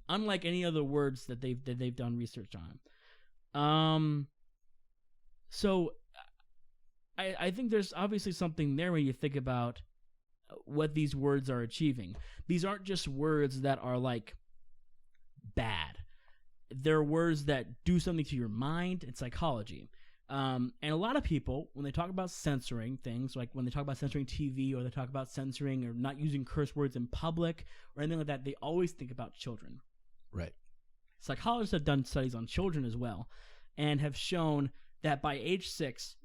unlike any other words that they've done research on. So I think there's obviously something there when you think about what these words are achieving. These aren't just words that are like bad. They're words that do something to your mind and psychology. And a lot of people, when they talk about censoring things, like when they talk about censoring TV or they talk about censoring or not using curse words in public or anything like that, they always think about children. Right. Psychologists have done studies on children as well and have shown that by age 6,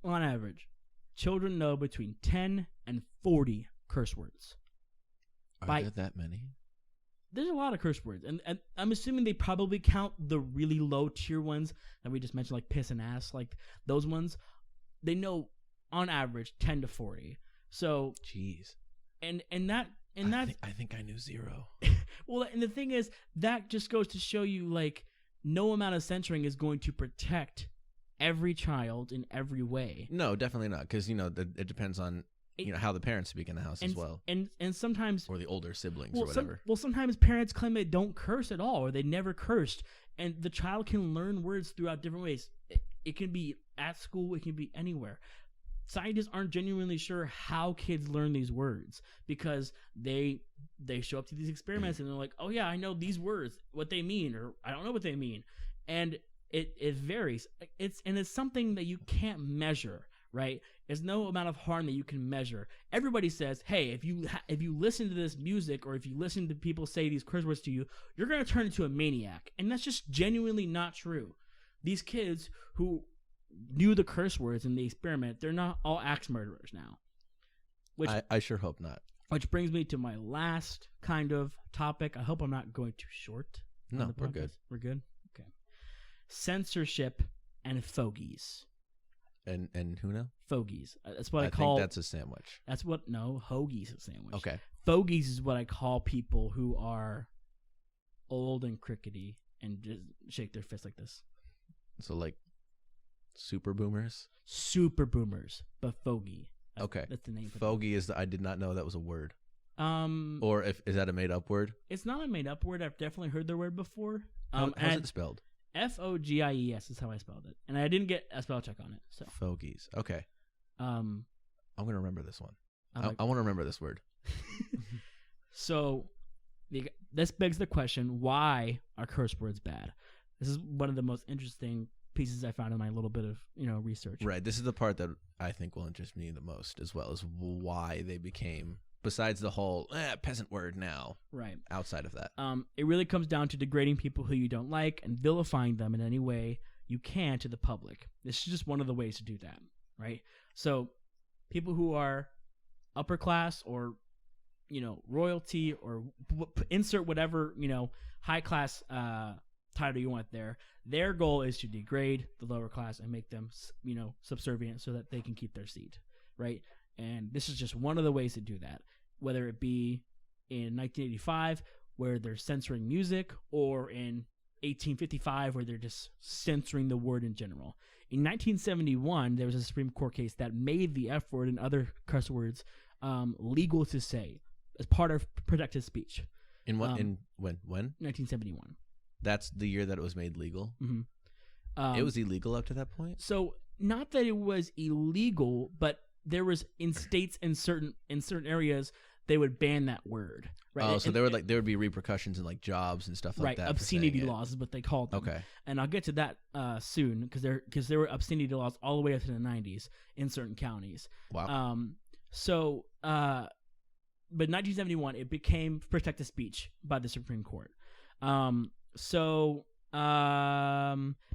on average, children know between 10 and 40 curse words. Are there that many? There's a lot of curse words, and I'm assuming they probably count the really low tier ones that we just mentioned, like piss and ass, like those ones. They know on average 10 to 40. So, jeez, I think I knew 0. Well, and the thing is, that just goes to show you, like, no amount of censoring is going to protect every child in every way. No, definitely not, because it depends on. How the parents speak in the house as well. And sometimes... Or the older siblings or whatever. Sometimes parents claim they don't curse at all or they never cursed. And the child can learn words throughout different ways. It can be at school. It can be anywhere. Scientists aren't genuinely sure how kids learn these words because they show up to these experiments and they're like, oh yeah, I know these words, what they mean, or I don't know what they mean. And it varies. It's something that you can't measure. Right? There's no amount of harm that you can measure. Everybody says, hey, if you listen to this music or if you listen to people say these curse words to you, you're going to turn into a maniac. And that's just genuinely not true. These kids who knew the curse words in the experiment, they're not all axe murderers now. Which I sure hope not. Which brings me to my last kind of topic. I hope I'm not going too short. No, we're good. We're good? Okay. Censorship and fogies. And who now? Fogies. That's what I think that's a sandwich. Hoagies is a sandwich. Okay. Fogies is what I call people who are old and crickety and just shake their fists like this. So like super boomers? Super boomers, but fogey. Okay. That's the name for Fogey I did not know that was a word. Or is that a made up word? It's not a made up word. I've definitely heard the word before. How's it spelled? Fogies is how I spelled it, and I didn't get a spell check on it. So fogies. Okay. I'm gonna remember this one. I want to remember this word. So, this begs the question: why are curse words bad? This is one of the most interesting pieces I found in my little bit of research. Right. This is the part that I think will interest me the most, as well as why they became. Besides the whole peasant word now. Right. Outside of that. It really comes down to degrading people who you don't like and vilifying them in any way you can to the public. This is just one of the ways to do that, right? So people who are upper class or, royalty or insert whatever, high class title you want there, their goal is to degrade the lower class and make them, subservient so that they can keep their seat, right? And this is just one of the ways to do that, whether it be in 1985 where they're censoring music or in 1855 where they're just censoring the word in general. In 1971, there was a Supreme Court case that made the F word and other curse words legal to say as part of protected speech. In what? When? 1971. That's the year that it was made legal? Mm-hmm. It was illegal up to that point? So, not that it was illegal, but there was in states in certain areas they would ban that word. Right? Oh, so there would be repercussions in like jobs and stuff like that. Right, obscenity laws is what they called them. Okay, and I'll get to that soon because there were obscenity laws all the way up to the 90s in certain counties. Wow. But 1971 it became protected speech by the Supreme Court.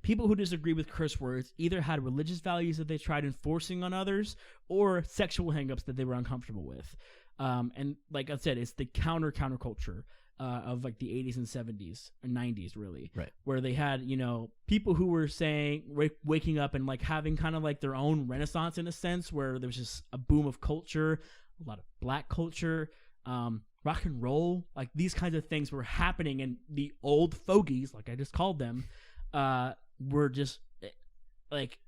People who disagree with curse words either had religious values that they tried enforcing on others or sexual hangups that they were uncomfortable with. And like I said, it's the counterculture of like the 80s and 70s and 90s, really, Right. where they had, you know, people who were saying waking up and like having kind of like their own renaissance in a sense, where there was just a boom of culture, a lot of black culture, rock and roll, like these kinds of things were happening, and the old fogies, like I just called them, were just like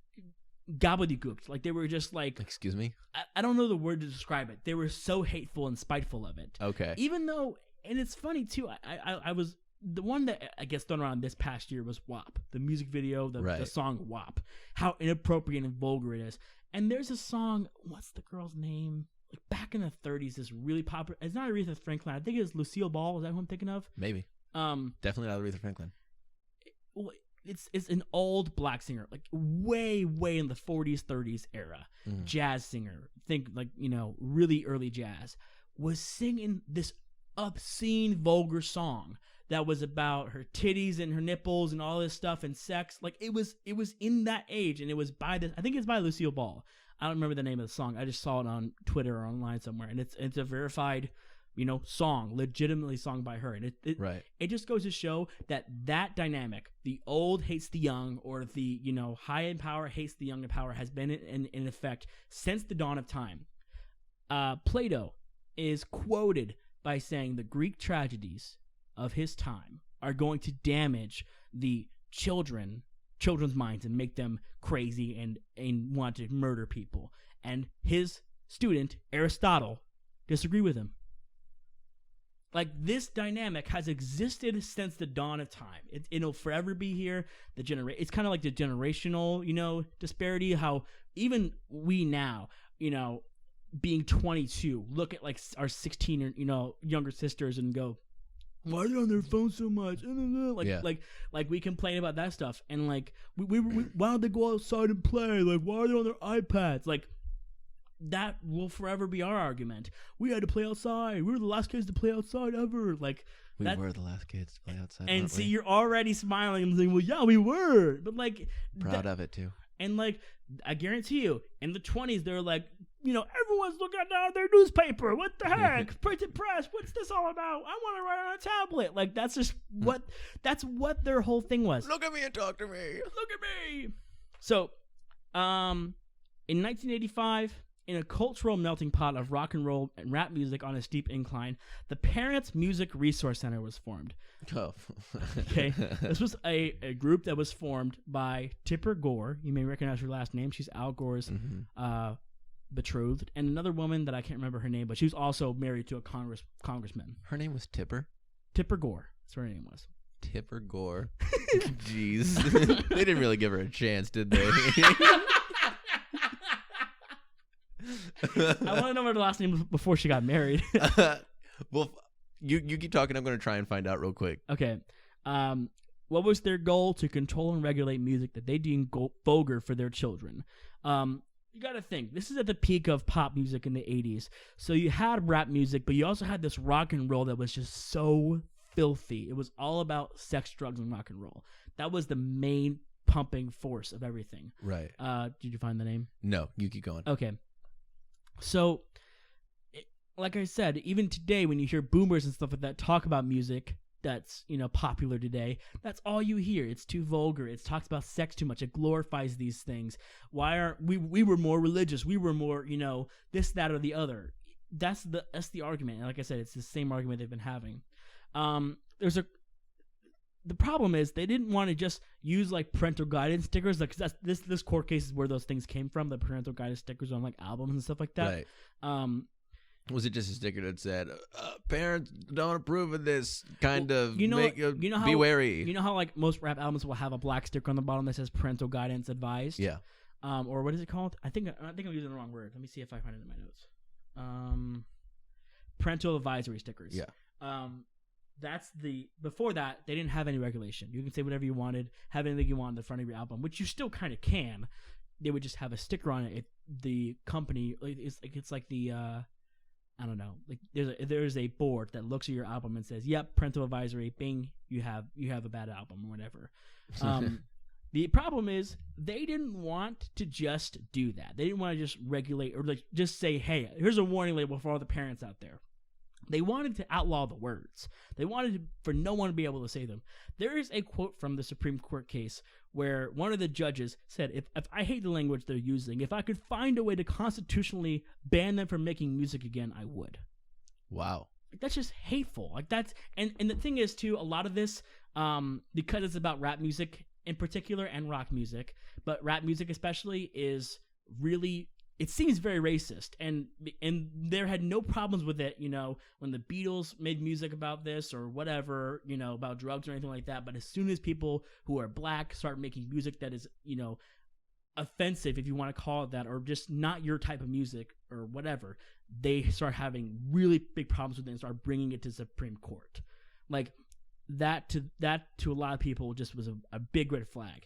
gobbledygooked. Like they were just like, Excuse me? I don't know the word to describe it. They were so hateful and spiteful of it. Okay. Even though, and it's funny too, I was, the one that I guess thrown around this past year was WAP, the music video, the song WAP, how inappropriate and vulgar it is. And there's a song, what's the girl's name? Like back in the 30s, this really popular, it's not Aretha Franklin, I think it's Lucille Ball, is that who I'm thinking of? Maybe. Definitely not Aretha Franklin. It's an old black singer, like way in the 40s, 30s era, jazz singer. Think like, you know, really early jazz, was singing this obscene, vulgar song that was about her titties and her nipples and all this stuff and sex. Like it was in that age, and it was by this. I think it's by Lucille Ball. I don't remember the name of the song. I just saw it on Twitter or online somewhere, and it's a verified, you know, song, legitimately sung by her. And it just goes to show that dynamic, the old hates the young, or the, you know, high in power hates the young in power, has been in effect since the dawn of time. Plato is quoted by saying the Greek tragedies of his time are going to damage the children's minds and make them crazy and want to murder people. And his student, Aristotle, disagreed with him. Like, this dynamic has existed since the dawn of time. It'll forever be here. It's kind of like the generational, you know, disparity, how even we now, you know, being 22, look at like our 16 or, you know, younger sisters and go, why are they on their phone so much? Like we complain about that stuff, and like we why don't they go outside and play? Like, why are they on their iPads? Like, that will forever be our argument. We had to play outside. We were the last kids to play outside ever. Like, we were the last kids to play outside. And see, you're already smiling and saying, well, yeah, we were. But like, proud of it too. And like, I guarantee you, in the 20s, they're like, you know, everyone's looking down their newspaper. What the heck? Printed press. What's this all about? I want to write on a tablet. Like, that's just that's what their whole thing was. Look at me and talk to me. Look at me. So, in 1985, in a cultural melting pot of rock and roll and rap music on a steep incline, the Parents Music Resource Center was formed. Oh. Okay. This was a group that was formed by Tipper Gore. You may recognize her last name. She's Al Gore's betrothed. And another woman that I can't remember her name, but she was also married to a congressman. Her name was Tipper? Tipper Gore. That's what her name was. Tipper Gore. Jeez. They didn't really give her a chance, did they? I want to know what her last name was before she got married. Well, you keep talking. I'm going to try and find out real quick. Okay. What was their goal? To control and regulate music that they deemed vulgar for their children. You got to think, this is at the peak of pop music in the 80s. So you had rap music, but you also had this rock and roll that was just so filthy. It was all about sex, drugs, and rock and roll. That was the main pumping force of everything. Right. Did you find the name? No, you keep going. Okay. So, like I said, even today when you hear boomers and stuff like that talk about music that's, you know, popular today, that's all you hear. It's too vulgar. It talks about sex too much. It glorifies these things. Why aren't we were more religious. We were more, you know, this, that, or the other. That's the argument. And like I said, it's the same argument they've been having. The problem is they didn't want to just use like parental guidance stickers, like this court case is where those things came from, the parental guidance stickers on like albums and stuff like that. Right. Was it just a sticker that said, "Parents don't approve of this"? Kind of. Be wary. You know how like most rap albums will have a black sticker on the bottom that says "parental guidance advised." Yeah. Or what is it called? I think I'm using the wrong word. Let me see if I find it in my notes. Parental advisory stickers. Yeah. Before that, they didn't have any regulation. You can say whatever you wanted, have anything you want in the front of your album, which you still kind of can. They would just have a sticker on it. If the company, it's like the, I don't know, like there's a board that looks at your album and says, "Yep, parental advisory, bing, you have a bad album," or whatever. The problem is they didn't want to just do that. They didn't want to just regulate or like just say, hey, here's a warning label for all the parents out there. They wanted to outlaw the words. They wanted for no one to be able to say them. There is a quote from the Supreme Court case where one of the judges said, if I hate the language they're using, if I could find a way to constitutionally ban them from making music again, I would. Wow. Like, that's just hateful. Like that's and the thing is too, a lot of this, because it's about rap music in particular and rock music, but rap music especially is really, it seems very racist, and there had no problems with it, when the Beatles made music about this or whatever, about drugs or anything like that. But as soon as people who are black start making music that is, offensive, if you want to call it that, or just not your type of music or whatever, they start having really big problems with it and start bringing it to Supreme Court. Like that to a lot of people just was a big red flag.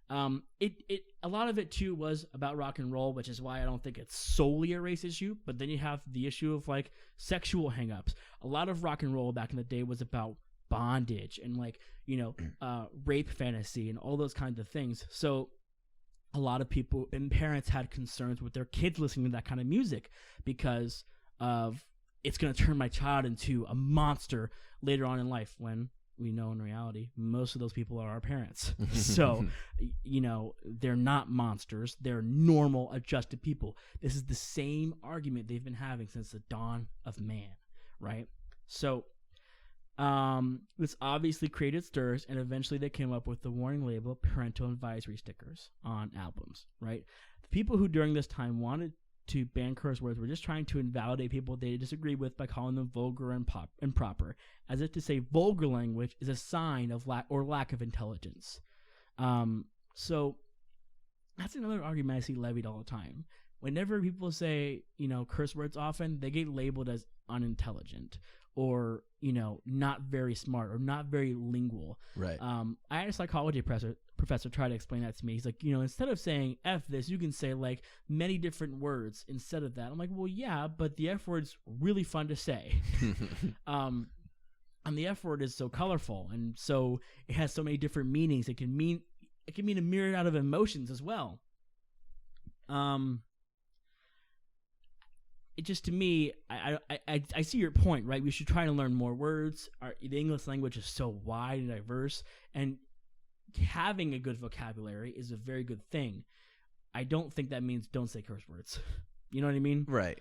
A lot of it too was about rock and roll, which is why I don't think it's solely a race issue. But then you have the issue of like sexual hangups. A lot of rock and roll back in the day was about bondage and like, rape fantasy and all those kinds of things. So a lot of people and parents had concerns with their kids listening to that kind of music because of it's going to turn my child into a monster later on in life, when we know in reality most of those people are our parents. So they're not monsters, they're normal adjusted people. This is the same argument they've been having since the dawn of man, right? So this obviously created stirs, and eventually they came up with the warning label parental advisory stickers on albums, right? The people who during this time wanted to ban curse words were just trying to invalidate people they disagree with by calling them vulgar and improper, as if to say vulgar language is a sign of lack of intelligence. So that's another argument I see levied all the time. Whenever people say, curse words often, they get labeled as unintelligent or, not very smart or not very lingual. Right. I had a psychology professor try to explain that to me. He's like, instead of saying F this, you can say like many different words instead of that. I'm like, well, yeah, but the F word's really fun to say. And the F word is so colorful, and so it has so many different meanings. It can mean a myriad out of emotions as well. It just, to me, I see your point, right? We should try to learn more words. The English language is so wide and diverse, and having a good vocabulary is a very good thing. I don't think that means don't say curse words. You know what I mean? Right.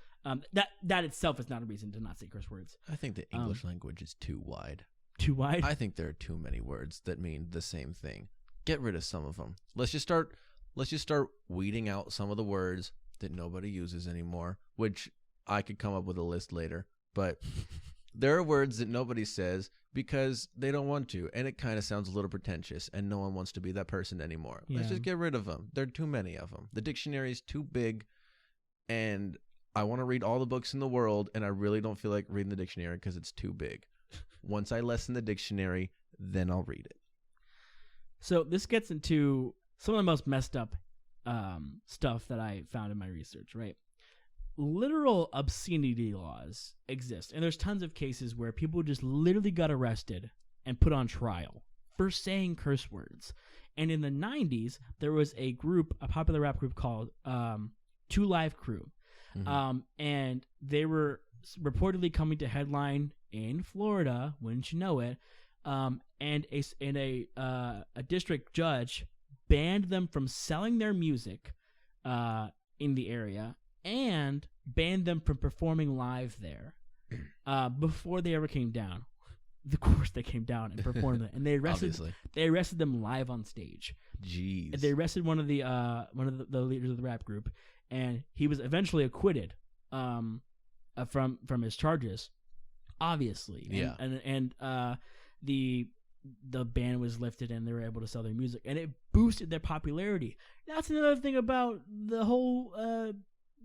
That itself is not a reason to not say curse words. I think the English language is too wide. Too wide? I think there are too many words that mean the same thing. Get rid of some of them. Let's just start weeding out some of the words that nobody uses anymore, which I could come up with a list later. But there are words that nobody says because they don't want to, and it kind of sounds a little pretentious, and no one wants to be that person anymore. Yeah. Let's just get rid of them. There are too many of them. The dictionary is too big, and I want to read all the books in the world, and I really don't feel like reading the dictionary because it's too big. Once I lessen the dictionary, then I'll read it. So this gets into some of the most messed up stuff that I found in my research, right? Literal obscenity laws exist, and there's tons of cases where people just literally got arrested and put on trial for saying curse words. And in the 90s, there was a popular rap group called 2 Live Crew. Mm-hmm. And they were reportedly coming to headline in Florida, wouldn't you know it, and a district judge banned them from selling their music in the area and banned them from performing live there before they ever came down. Of course, they came down and performed it, and they arrested them live on stage. Jeez. And they arrested one of the leaders of the rap group, and he was eventually acquitted from his charges. Obviously, yeah. And the ban was lifted, and they were able to sell their music, and it boosted their popularity. That's another thing about the whole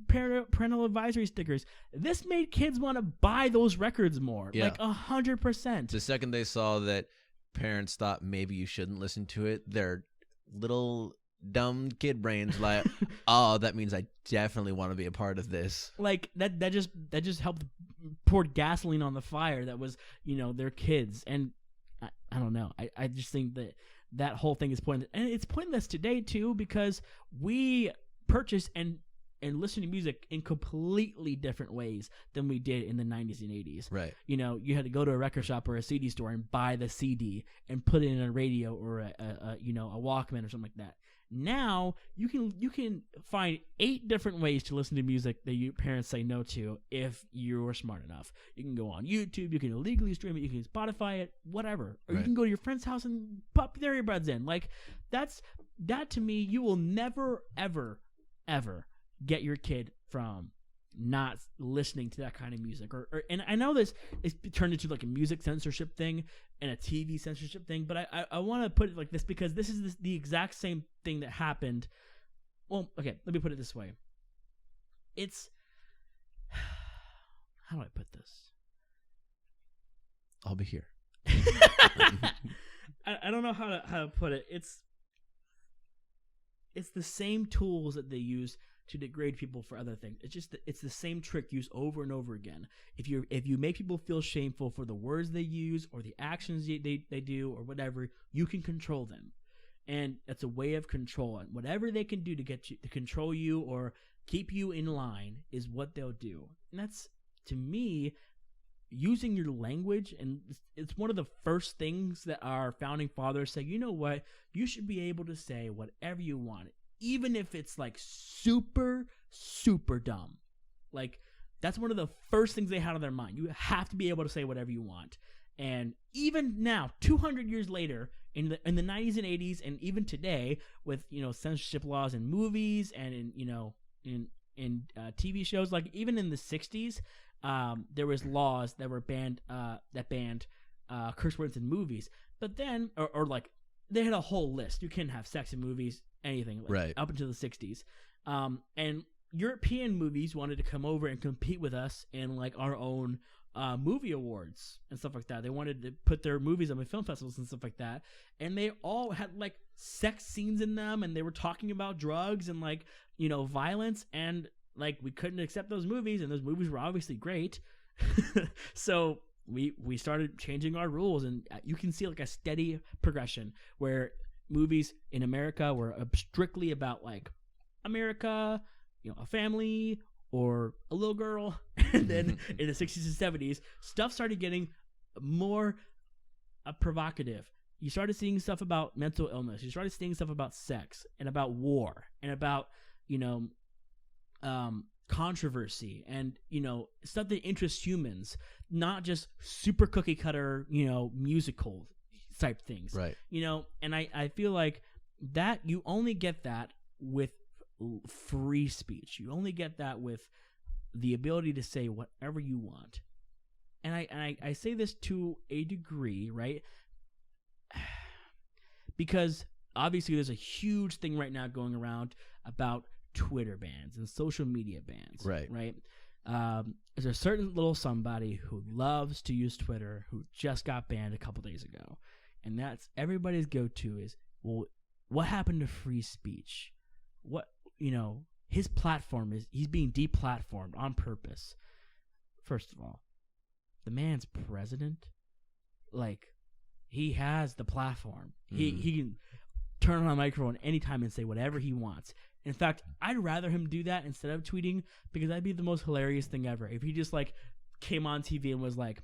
parental advisory stickers. This made kids want to buy those records more, like 100%. The second they saw that parents thought maybe you shouldn't listen to it, their little dumb kid brains like, oh, that means I definitely want to be a part of this. Like that just helped pour gasoline on the fire that was, their kids. And I don't know. I just think that that whole thing is pointless. And it's pointless today too, because we purchase and listen to music in completely different ways than we did in the 90s and 80s. Right. You know, you had to go to a record shop or a CD store and buy the CD and put it in a radio or a Walkman or something like that. Now you can find 8 different ways to listen to music that your parents say no to if you're smart enough. You can go on YouTube, you can illegally stream it, you can Spotify it, whatever. Or you can go to your friend's house and pop their earbuds in. Like that to me, you will never ever get your kid from not listening to that kind of music. And I know this is turned into like a music censorship thing and a TV censorship thing, but I want to put it like this because this is the exact same thing that happened. Well, okay, let me put it this way. It's how do I put this? I'll be here. I don't know how to put it. It's the same tools that they use to degrade people for other things. It's the same trick used over and over again. If you make people feel shameful for the words they use or the actions they do or whatever, you can control them, and that's a way of control. And whatever they can do to get you to control you or keep you in line is what they'll do. And that's, to me, using your language. And it's one of the first things that our founding fathers say. You know what? You should be able to say whatever you want, even if it's like super, super dumb. Like, that's one of the first things they had on their mind. You have to be able to say whatever you want. And even now, 200 years later, in the 90s and 80s, and even today, with censorship laws in movies and in TV shows, like even in the 60s, there was laws that were banned curse words in movies. But then, or like, they had a whole list. You can't have sex in movies, anything, like, right, up until the 60s. And European movies wanted to come over and compete with us in like our own movie awards and stuff like that. They wanted to put their movies on the film festivals and stuff like that. And they all had like sex scenes in them, and they were talking about drugs and like, violence, and like we couldn't accept those movies, and those movies were obviously great. So we started changing our rules, and you can see like a steady progression where movies in America were strictly about like America, a family or a little girl. And then in the 60s and 70s, stuff started getting more provocative. You started seeing stuff about mental illness. You started seeing stuff about sex and about war and about, controversy and, stuff that interests humans, not just super cookie cutter, musical type things. Right. And I feel like that you only get that with free speech. You only get that with the ability to say whatever you want. And I say this to a degree, right? Because obviously there's a huge thing right now going around about Twitter bans and social media bans. Right. Right. There's a certain little somebody who loves to use Twitter who just got banned a couple days ago. And that's everybody's go-to is, well, what happened to free speech? What, his platform he's being deplatformed on purpose. First of all, the man's president. Like, he has the platform. He can turn on a microphone anytime and say whatever he wants. In fact, I'd rather him do that instead of tweeting, because that'd be the most hilarious thing ever. If he just like came on TV and was like,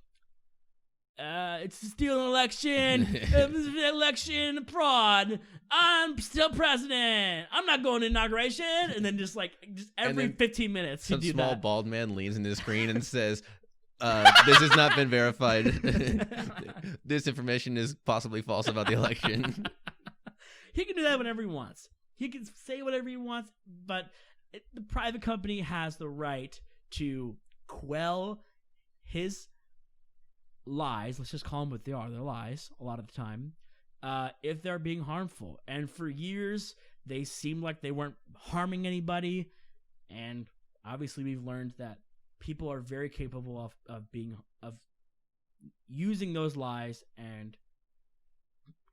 it's still an election, election fraud, I'm still president, I'm not going to inauguration, and then just every 15 minutes some do small that. Bald man leans into the screen and says, this has not been verified. This information is possibly false about the election. He can do that whenever he wants. He can say whatever he wants, but the private company has the right to quell his lies. Let's just call them what they are. They're lies a lot of the time, if they're being harmful. And for years, they seemed like they weren't harming anybody. And obviously, we've learned that people are very capable of using those lies and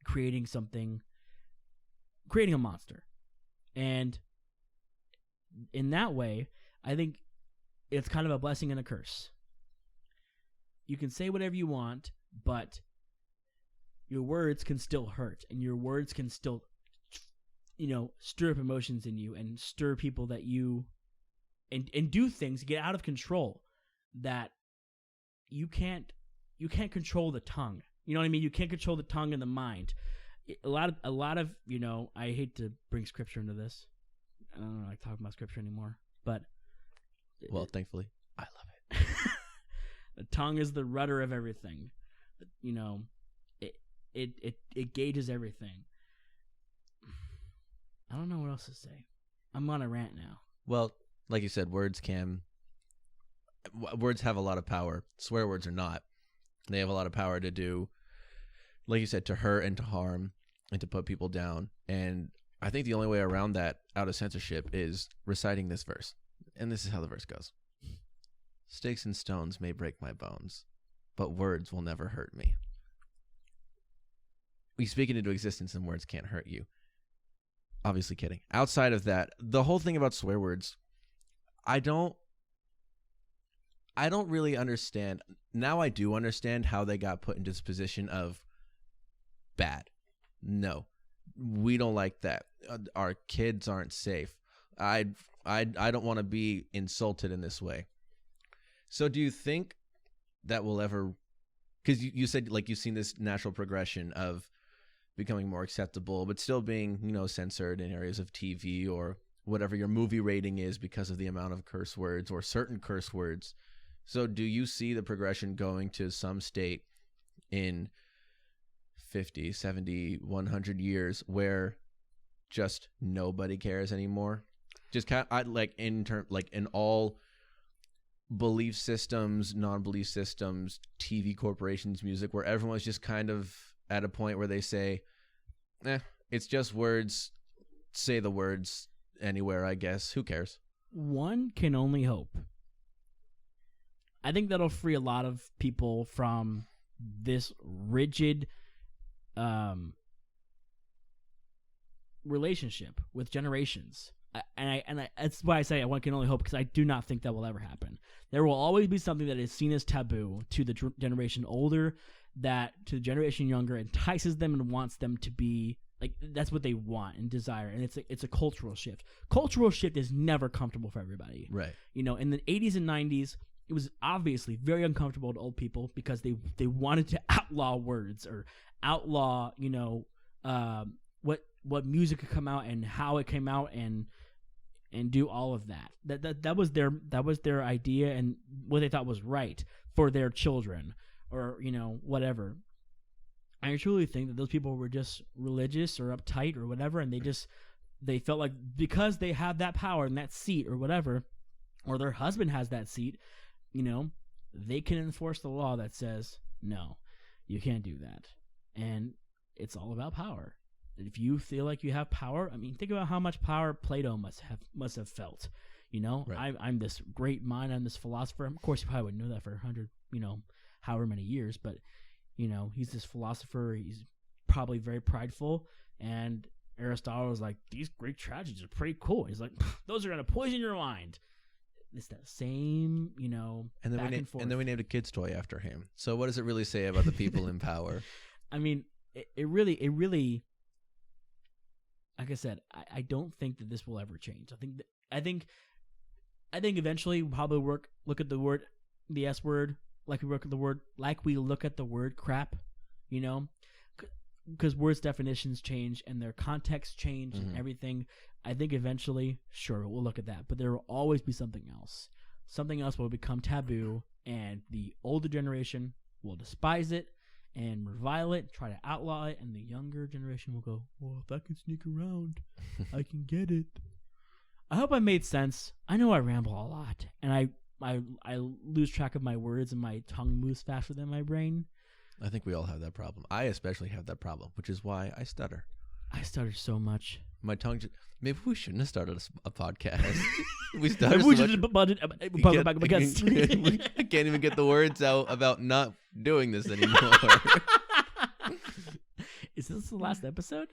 creating a monster. And in that way, I think it's kind of a blessing and a curse. You can say whatever you want, but your words can still hurt, and your words can still, stir up emotions in you and stir people that you, and do things, get out of control that you can't control the tongue. You know what I mean? You can't control the tongue and the mind. A lot of I hate to bring scripture into this. I don't like talking about scripture anymore, but well, thankfully, I love it. The tongue is the rudder of everything. It gauges everything. I don't know what else to say. I'm on a rant now. Well, like you said, words have a lot of power. Swear words are not. They have a lot of power to do, like you said, to hurt and to harm and to put people down. And I think the only way around that, out of censorship, is reciting this verse. And this is how the verse goes. Sticks and stones may break my bones, but words will never hurt me. We speak it into existence and words can't hurt you. Obviously kidding. Outside of that, the whole thing about swear words, I don't really understand. Now I do understand how they got put into this position of bad. No, we don't like that. Our kids aren't safe. I don't want to be insulted in this way. So do you think that will ever, because you said like you've seen this natural progression of becoming more acceptable, but still being, censored in areas of TV or whatever your movie rating is because of the amount of curse words or certain curse words. So do you see the progression going to some state in 50, 70, 100 years where just nobody cares anymore? Just kind of, in all belief systems, non-belief systems, TV corporations, music, where everyone's just kind of at a point where they say, it's just words, say the words anywhere, I guess. Who cares? One can only hope. I think that'll free a lot of people from this rigid relationship with generations. That's why I say one can only hope, because I do not think that will ever happen. There will always be something that is seen as taboo to the generation older, that to the generation younger entices them and wants them to be like, that's what they want and desire. And it's a cultural shift. Cultural shift is never comfortable for everybody. Right. In the 80s and 90s, it was obviously very uncomfortable to old people because they wanted to outlaw words or outlaw, what music could come out and how it came out and do all of that. That was their idea and what they thought was right for their children or, whatever. I truly think that those people were just religious or uptight or whatever, and they felt like because they have that power and that seat or whatever, or their husband has that seat, they can enforce the law that says, no, you can't do that. And it's all about power. If you feel like you have power, I mean, think about how much power Plato must have felt. Right. I'm this great mind, I'm this philosopher. Of course, you probably wouldn't know that for 100, however many years, but he's this philosopher. He's probably very prideful, and Aristotle was like, these Greek tragedies are pretty cool. He's like, those are gonna poison your mind. It's that same, and then back and forth. And then we named a kid's toy after him. So what does it really say about the people in power? I mean, it really. Like I said, I don't think that this will ever change. I think eventually we'll probably look at the S word, like we look at the word crap, because words definitions change and their context change and everything. I think eventually, sure, we'll look at that, but there will always be something else. Something else will become taboo, and the older generation will despise it and revile it, try to outlaw it, and the younger generation will go, well, if I can sneak around, I can get it. I hope I made sense. I know I ramble a lot, and I lose track of my words, and my tongue moves faster than my brain. I think we all have that problem. I especially have that problem, which is why I stutter. I stutter so much. My tongue maybe we shouldn't have started a podcast. We started so much. I can't even get the words out about not doing this anymore. Is this the last episode?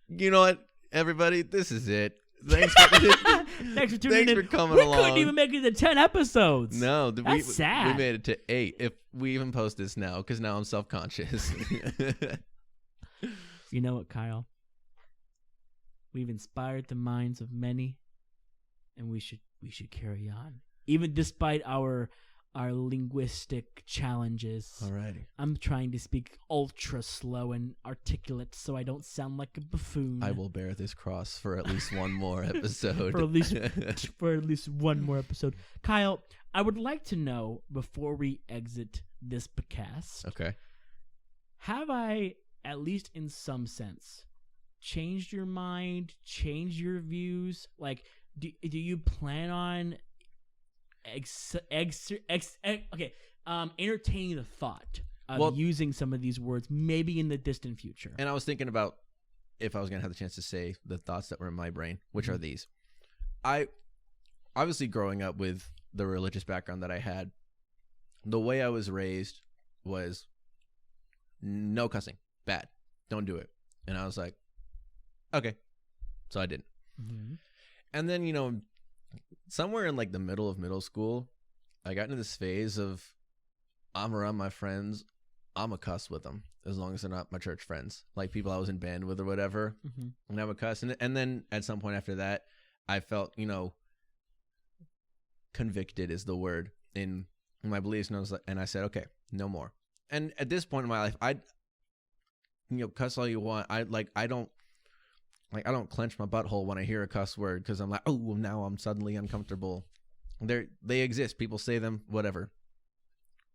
You know what, everybody? This is it. Thanks for tuning in. Thanks for coming along. We couldn't even make it to 10 episodes. No. That's sad. We made it to 8 if we even post this now, because now I'm self-conscious. You know what, Kyle? We've inspired the minds of many, and we should carry on, even despite our linguistic challenges. Alrighty. I'm trying to speak ultra slow and articulate so I don't sound like a buffoon. I will bear this cross for at least one more episode. for at least one more episode. Kyle, I would like to know before we exit this podcast. Okay. Have I, at least in some sense, changed your mind, changed your views? Like, do you plan on entertaining the thought of using some of these words maybe in the distant future? And I was thinking about if I was going to have the chance to say the thoughts that were in my brain, which are these. I, obviously growing up with the religious background that I had, the way I was raised was no cussing, bad, don't do it. And I was like, okay. So I didn't. Mm-hmm. And then, somewhere in like the middle of middle school, I got into this phase of I'm around my friends, I'm a cuss with them as long as they're not my church friends, like people I was in band with or whatever. Mm-hmm. And I'm a cuss. And then at some point after that, I felt, convicted is the word in my beliefs. And I said, okay, no more. And at this point in my life, I'd, cuss all you want. I don't clench my butthole when I hear a cuss word because I'm like, oh, now I'm suddenly uncomfortable. They exist. People say them, whatever.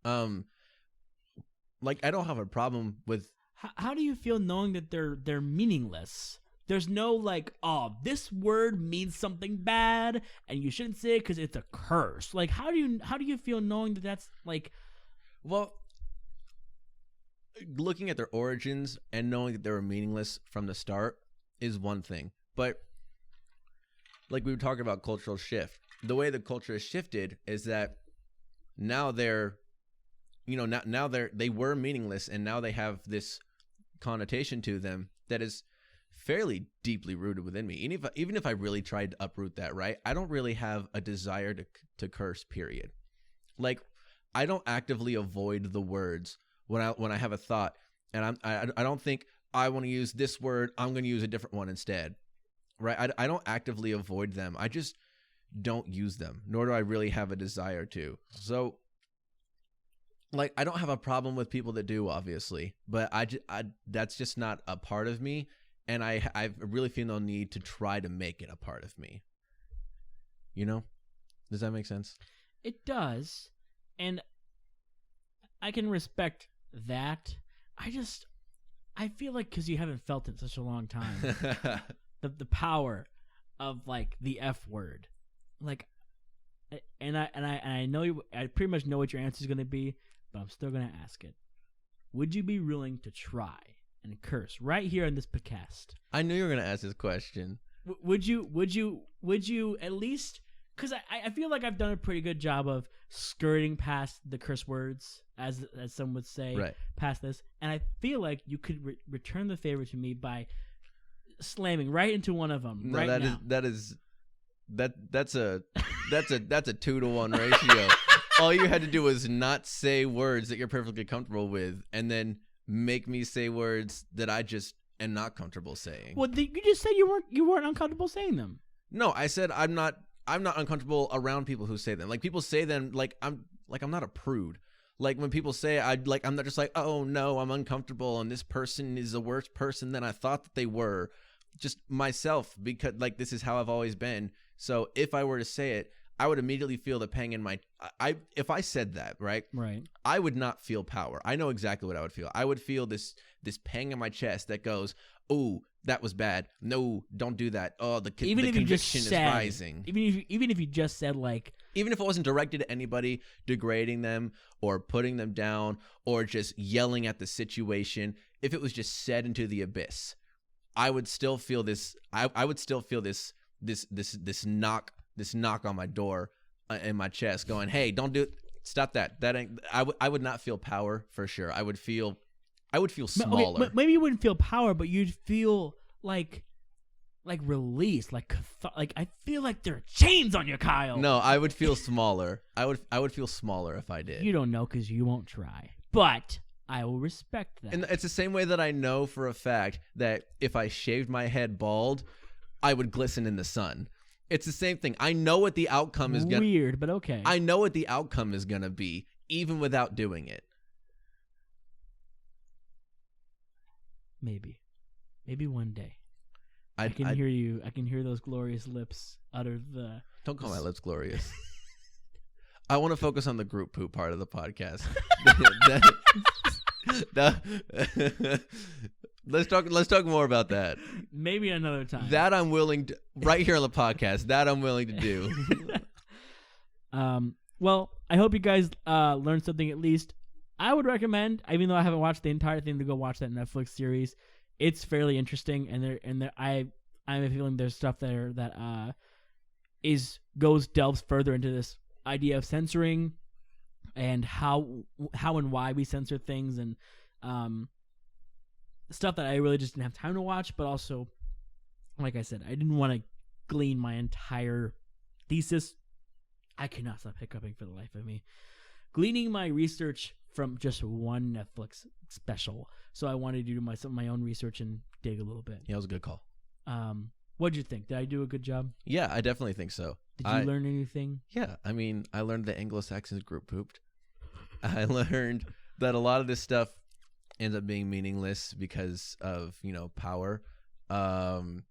I don't have a problem with. How do you feel knowing that they're meaningless? There's no like, oh, this word means something bad and you shouldn't say it because it's a curse. Like, how do you feel knowing that that's like? Well, looking at their origins and knowing that they were meaningless from the start is one thing, but like we were talking about cultural shift, the way the culture has shifted is that now they're, now they were meaningless and now they have this connotation to them that is fairly deeply rooted within me. Even if I really tried to uproot that, right? I don't really have a desire to curse, period. Like, I don't actively avoid the words when I have a thought and I don't think I want to use this word, I'm going to use a different one instead, right? I don't actively avoid them. I just don't use them, nor do I really have a desire to. So, like, I don't have a problem with people that do, obviously, but I that's just not a part of me, and I really feel no need to try to make it a part of me. Does that make sense? It does, and I can respect that. I feel like because you haven't felt it in such a long time, the power of like the F word, like, and I know I pretty much know what your answer is going to be, but I'm still going to ask it. Would you be willing to try and curse right here on this podcast? I knew you were going to ask this question. Would you at least? Because I feel like I've done a pretty good job of skirting past the curse words, as some would say, right, past this, and I feel like you could return the favor to me by slamming right into one of them. No, right now. That's a 2-to-1 ratio. All you had to do was not say words that you're perfectly comfortable with, and then make me say words that I just am not comfortable saying. Well, you just said you weren't uncomfortable saying them. No, I said I'm not uncomfortable around people who say them. Like, people say them like I'm not a prude. Like, when people say I'm not just like, oh no, I'm uncomfortable and this person is the worst person than I thought that they were. Just myself, because like this is how I've always been. So if I were to say it, I would immediately feel the pang in my if I said that, right? Right. I would not feel power. I know exactly what I would feel. I would feel this pang in my chest that goes, "Oh, that was bad. No, don't do that. Oh, the conviction is rising." Even if you just said like, even if it wasn't directed at anybody, degrading them or putting them down or just yelling at the situation, if it was just said into the abyss, I would still feel this. I would still feel this knock on my door in my chest, going, "Hey, don't do it. Stop that. That ain't." I would not feel power for sure. I would feel smaller. Okay, maybe you wouldn't feel power, but you'd feel like release, like I feel like there are chains on you, Kyle. No, I would feel smaller. I would feel smaller if I did. You don't know because you won't try. But I will respect that. And it's the same way that I know for a fact that if I shaved my head bald, I would glisten in the sun. It's the same thing. I know what the outcome is going to Weird, but okay. I know what the outcome is going to be, even without doing it. Maybe one day. I can hear you. I can hear those glorious lips utter the. Don't call my lips glorious. I want to focus on the group poop part of the podcast. Let's talk more about that. Maybe another time. That I'm willing to, right here on the podcast. That I'm willing to do. Well, I hope you guys learned something at least. I would recommend, even though I haven't watched the entire thing, to go watch that Netflix series. It's fairly interesting, and I have a feeling there's stuff there that delves further into this idea of censoring and how and why we censor things, and stuff that I really just didn't have time to watch. But also, like I said, I didn't want to glean my entire thesis. I cannot stop hiccuping for the life of me. Gleaning my research from just one Netflix special. So I wanted to do my own research and dig a little bit. Yeah, it was a good call. What'd you think? Did I do a good job? Yeah, I definitely think so. Did you learn anything? Yeah, I mean, I learned that Anglo-Saxons group pooped. I learned that a lot of this stuff ends up being meaningless because of, power. Parental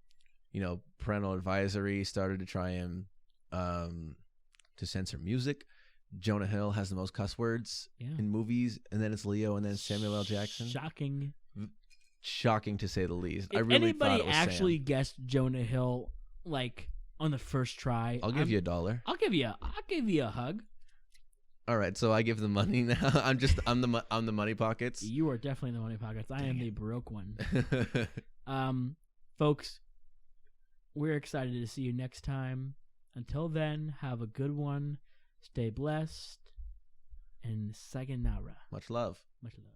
advisory started to try and to censor music. Jonah Hill has the most cuss words in movies, and then it's Leo, and then it's Samuel L. Jackson. Shocking to say the least. If I really anybody thought it was actually Sam. guessed Jonah Hill on the first try, I'll give you $1. I'll give you a hug. All right, so I give the money now. I'm the money pockets. You are definitely the money pockets. I am the broke one. Folks, we're excited to see you next time. Until then, have a good one. Stay blessed. And sayonara. Much love. Much love.